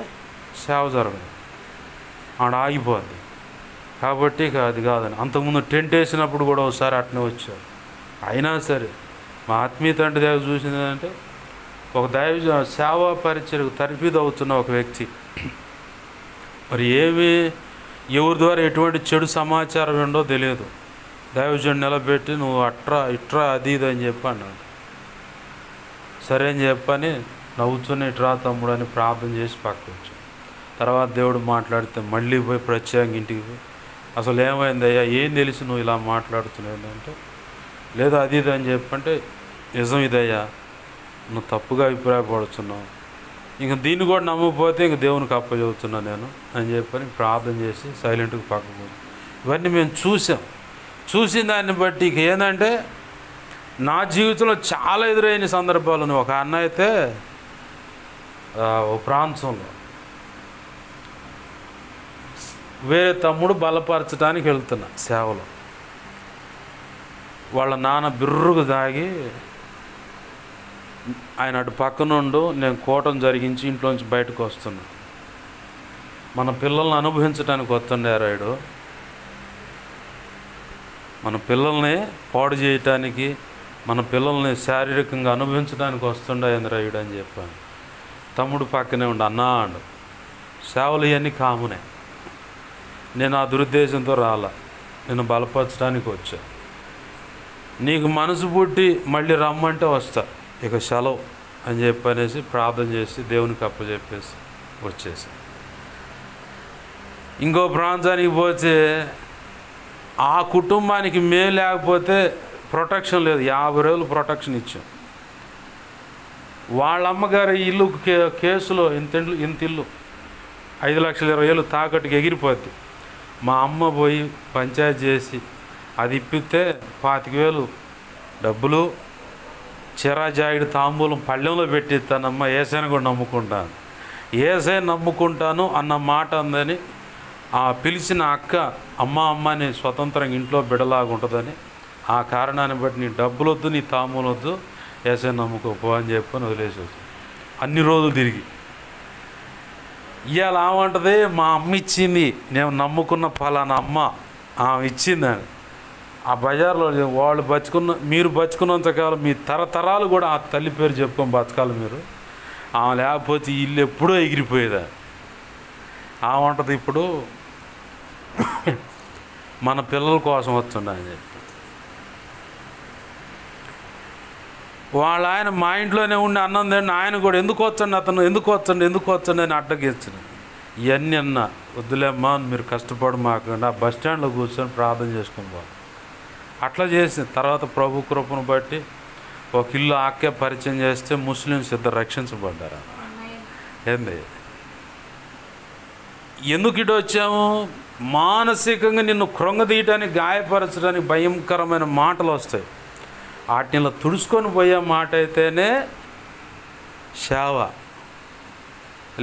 సేవ జరగదు, ఆడ ఆగిపోద్ది. కాబట్టి ఇక అది కాదని అంతకుముందు టెంట్ వేసినప్పుడు కూడా ఒకసారి అట్నే వచ్చారు. అయినా సరే మా ఆత్మీయ తండ్రి దగ్గర చూసింది ఏంటంటే, ఒక దైవ సేవా పరిచయకు తర్ఫీదు అవుతున్న ఒక వ్యక్తి మరి ఎవరి ద్వారా ఎటువంటి చెడు సమాచారం ఏంటో తెలియదు, దైవజనుడు నిలబెట్టి నువ్వు అట్రా ఇట్రా అది ఇది అని చెప్పి అన్నాడు. సరే అని చెప్పని నవ్వుతూనే ఇట్రా తమ్ముడు అని ప్రార్థన చేసి పక్కకు వచ్చాను. తర్వాత దేవుడు మాట్లాడితే మళ్ళీ పోయి ప్రత్యేకంగా ఇంటికి పోయి, అసలు ఏమైందయ్యా, ఏం తెలిసి నువ్వు ఇలా మాట్లాడుతున్నావు అంటే, లేదా అది ఇది అని చెప్పంటే, నిజం ఇదయ్యా, నువ్వు తప్పుగా అభిప్రాయపడుతున్నావు, ఇంక దీన్ని కూడా నమ్మకపోతే ఇంక దేవునికి అప్పచెబుతున్నా నేను అని చెప్పని ప్రార్థన చేసి సైలెంట్గా పక్కకు. ఇవన్నీ మేము చూసిన దాన్ని బట్టి ఇక ఏంటంటే నా జీవితంలో చాలా ఎదురైన సందర్భాలు ఉన్నాయి. ఒక అన్న అయితే ఓ ప్రాంతంలో వేరే తమ్ముడు బలపరచడానికి వెళ్తున్నా సేవలో, వాళ్ళ నాన్న బిర్రుకు దాగి ఆయన అటు పక్కనుండు, నేను కోటం జరిగించి ఇంట్లోంచి బయటకు వస్తున్నా. మన పిల్లల్ని అనుభవించడానికి వస్తుండే రాయుడు, మన పిల్లల్ని పాడు చేయటానికి, మన పిల్లల్ని శారీరకంగా అనుభవించడానికి వస్తుండే రాయుడు అని చెప్పాను. తమ్ముడు పక్కనే ఉండి అన్నా అండు, సేవలు ఇవన్నీ కామనే, నేను ఆ దురుద్దేశంతో రాలా, నేను బలపరచడానికి వచ్చా, నీకు మనసు పుట్టి మళ్ళీ రమ్మంటే వస్తా, ఇక సెలవు అని చెప్పనేసి ప్రార్థన చేసి దేవునికి అప్పచెప్పేసి వచ్చేసి ఇంకో ప్రాంతానికి పోతే ఆ కుటుంబానికి మేలు లేకపోతే ప్రొటెక్షన్ లేదు, 50 రోజులు ప్రొటెక్షన్ ఇచ్చాం. వాళ్ళ అమ్మగారి ఇల్లు కేసులో ఇంత ఇల్లు 5,20,000 తాకట్టుకి ఎగిరిపోద్ది. మా అమ్మ పోయి పంచాయతీ చేసి అది ఇప్పితే 25,000 డబ్బులు, చిరాజాయిడు తాంబూలం పళ్ళెంలో పెట్టిస్తానమ్మా, ఏసైని కూడా నమ్ముకుంటాను, ఏసై నమ్ముకుంటాను అన్న మాట అందని ఆ పిలిచిన అక్క అమ్మని స్వతంత్రంగా ఇంట్లో బిడలాగా ఉంటుందని, ఆ కారణాన్ని బట్టి నీ డబ్బులు వద్దు, నీ తాంబూలం వద్దు, ఏసై నమ్ముకోపో అని చెప్పని వదిలేసి వచ్చి అన్ని రోజులు తిరిగి ఇవాళ ఆమంటది మా అమ్మ ఇచ్చింది, నేను నమ్ముకున్న ఫలానా అమ్మ ఆమె ఇచ్చిందని. ఆ బజార్లో వాళ్ళు మీరు బతుకున్నంతకాలం మీ తరతరాలు కూడా ఆ తల్లి పేరు చెప్పుకొని బతకాలి మీరు. ఆమె లేకపోతే ఇల్లు ఎప్పుడో ఎగిరిపోయేదా. ఆమె ఉంటుంది ఇప్పుడు మన పిల్లల కోసం వస్తుండ అని చెప్పి. వాళ్ళ ఆయన మా ఇంట్లోనే ఉండి అన్నం తిండి, ఆయన కూడా ఎందుకు వచ్చండి అని అడ్డగించను. ఇవన్నీ అన్న వద్దులేమ్మా మీరు కష్టపడి మాకుండా ఆ బస్ స్టాండ్లో కూర్చొని ప్రార్థన చేసుకుని పోవాలి. అట్లా చేసింది. తర్వాత ప్రభు కృపను బట్టి ఒక ఇల్లు ఆకే పరిచయం చేస్తే ముస్లిమ్స్ ఇద్దరు రక్షించబడ్డారు. ఏంది ఎందుకు ఇటు వచ్చాము? మానసికంగా నిన్ను కృంగదీయటానికి, గాయపరచడానికి భయంకరమైన మాటలు వస్తాయి. వాటిని తుడుచుకొని పోయే మాట అయితేనే సేవ,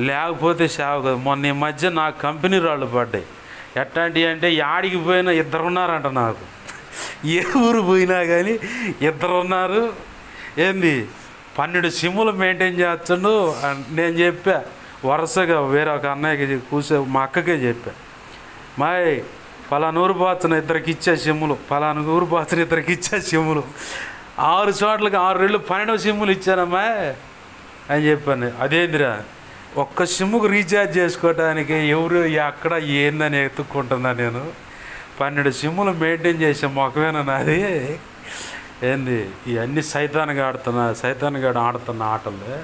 లేకపోతే సేవ కాదు. మొన్న ఈ మధ్య నాకు కంపెనీ రాళ్ళు పడ్డాయి. ఎట్లాంటివి అంటే యాడికి పోయినా ఇద్దరు ఉన్నారంట. నాకు ఏ ఊరు పోయినా కానీ ఇద్దరు ఉన్నారు. ఏంది 12 సిమ్ములు మెయింటైన్ చేస్తుండు. నేను చెప్పా వరుసగా వేరే ఒక అన్నయ్యకి మా అక్కకే చెప్పా, మాయ్ పలానూరు పోతున్న ఇద్దరికి ఇచ్చే సిమ్ములు, పలానూరు పోతున్న ఇద్దరికి ఇచ్చే సిమ్ములు 6 చోట్లకి 6 రెళ్ళు 12 సిమ్ములు ఇచ్చానమ్మా అని చెప్పాను. అదేందిరా ఒక్క సిమ్ముకు రీఛార్జ్ చేసుకోవటానికి ఎవరు ఎక్కడ ఏందని ఎత్తుక్కుంటున్నా నేను. 12 సిమ్ములు మెయింటైన్ చేసే మొక్కమేనా నాది? ఏంది ఇవన్నీ సైతాన్గా ఆడుతున్న ఆటలే.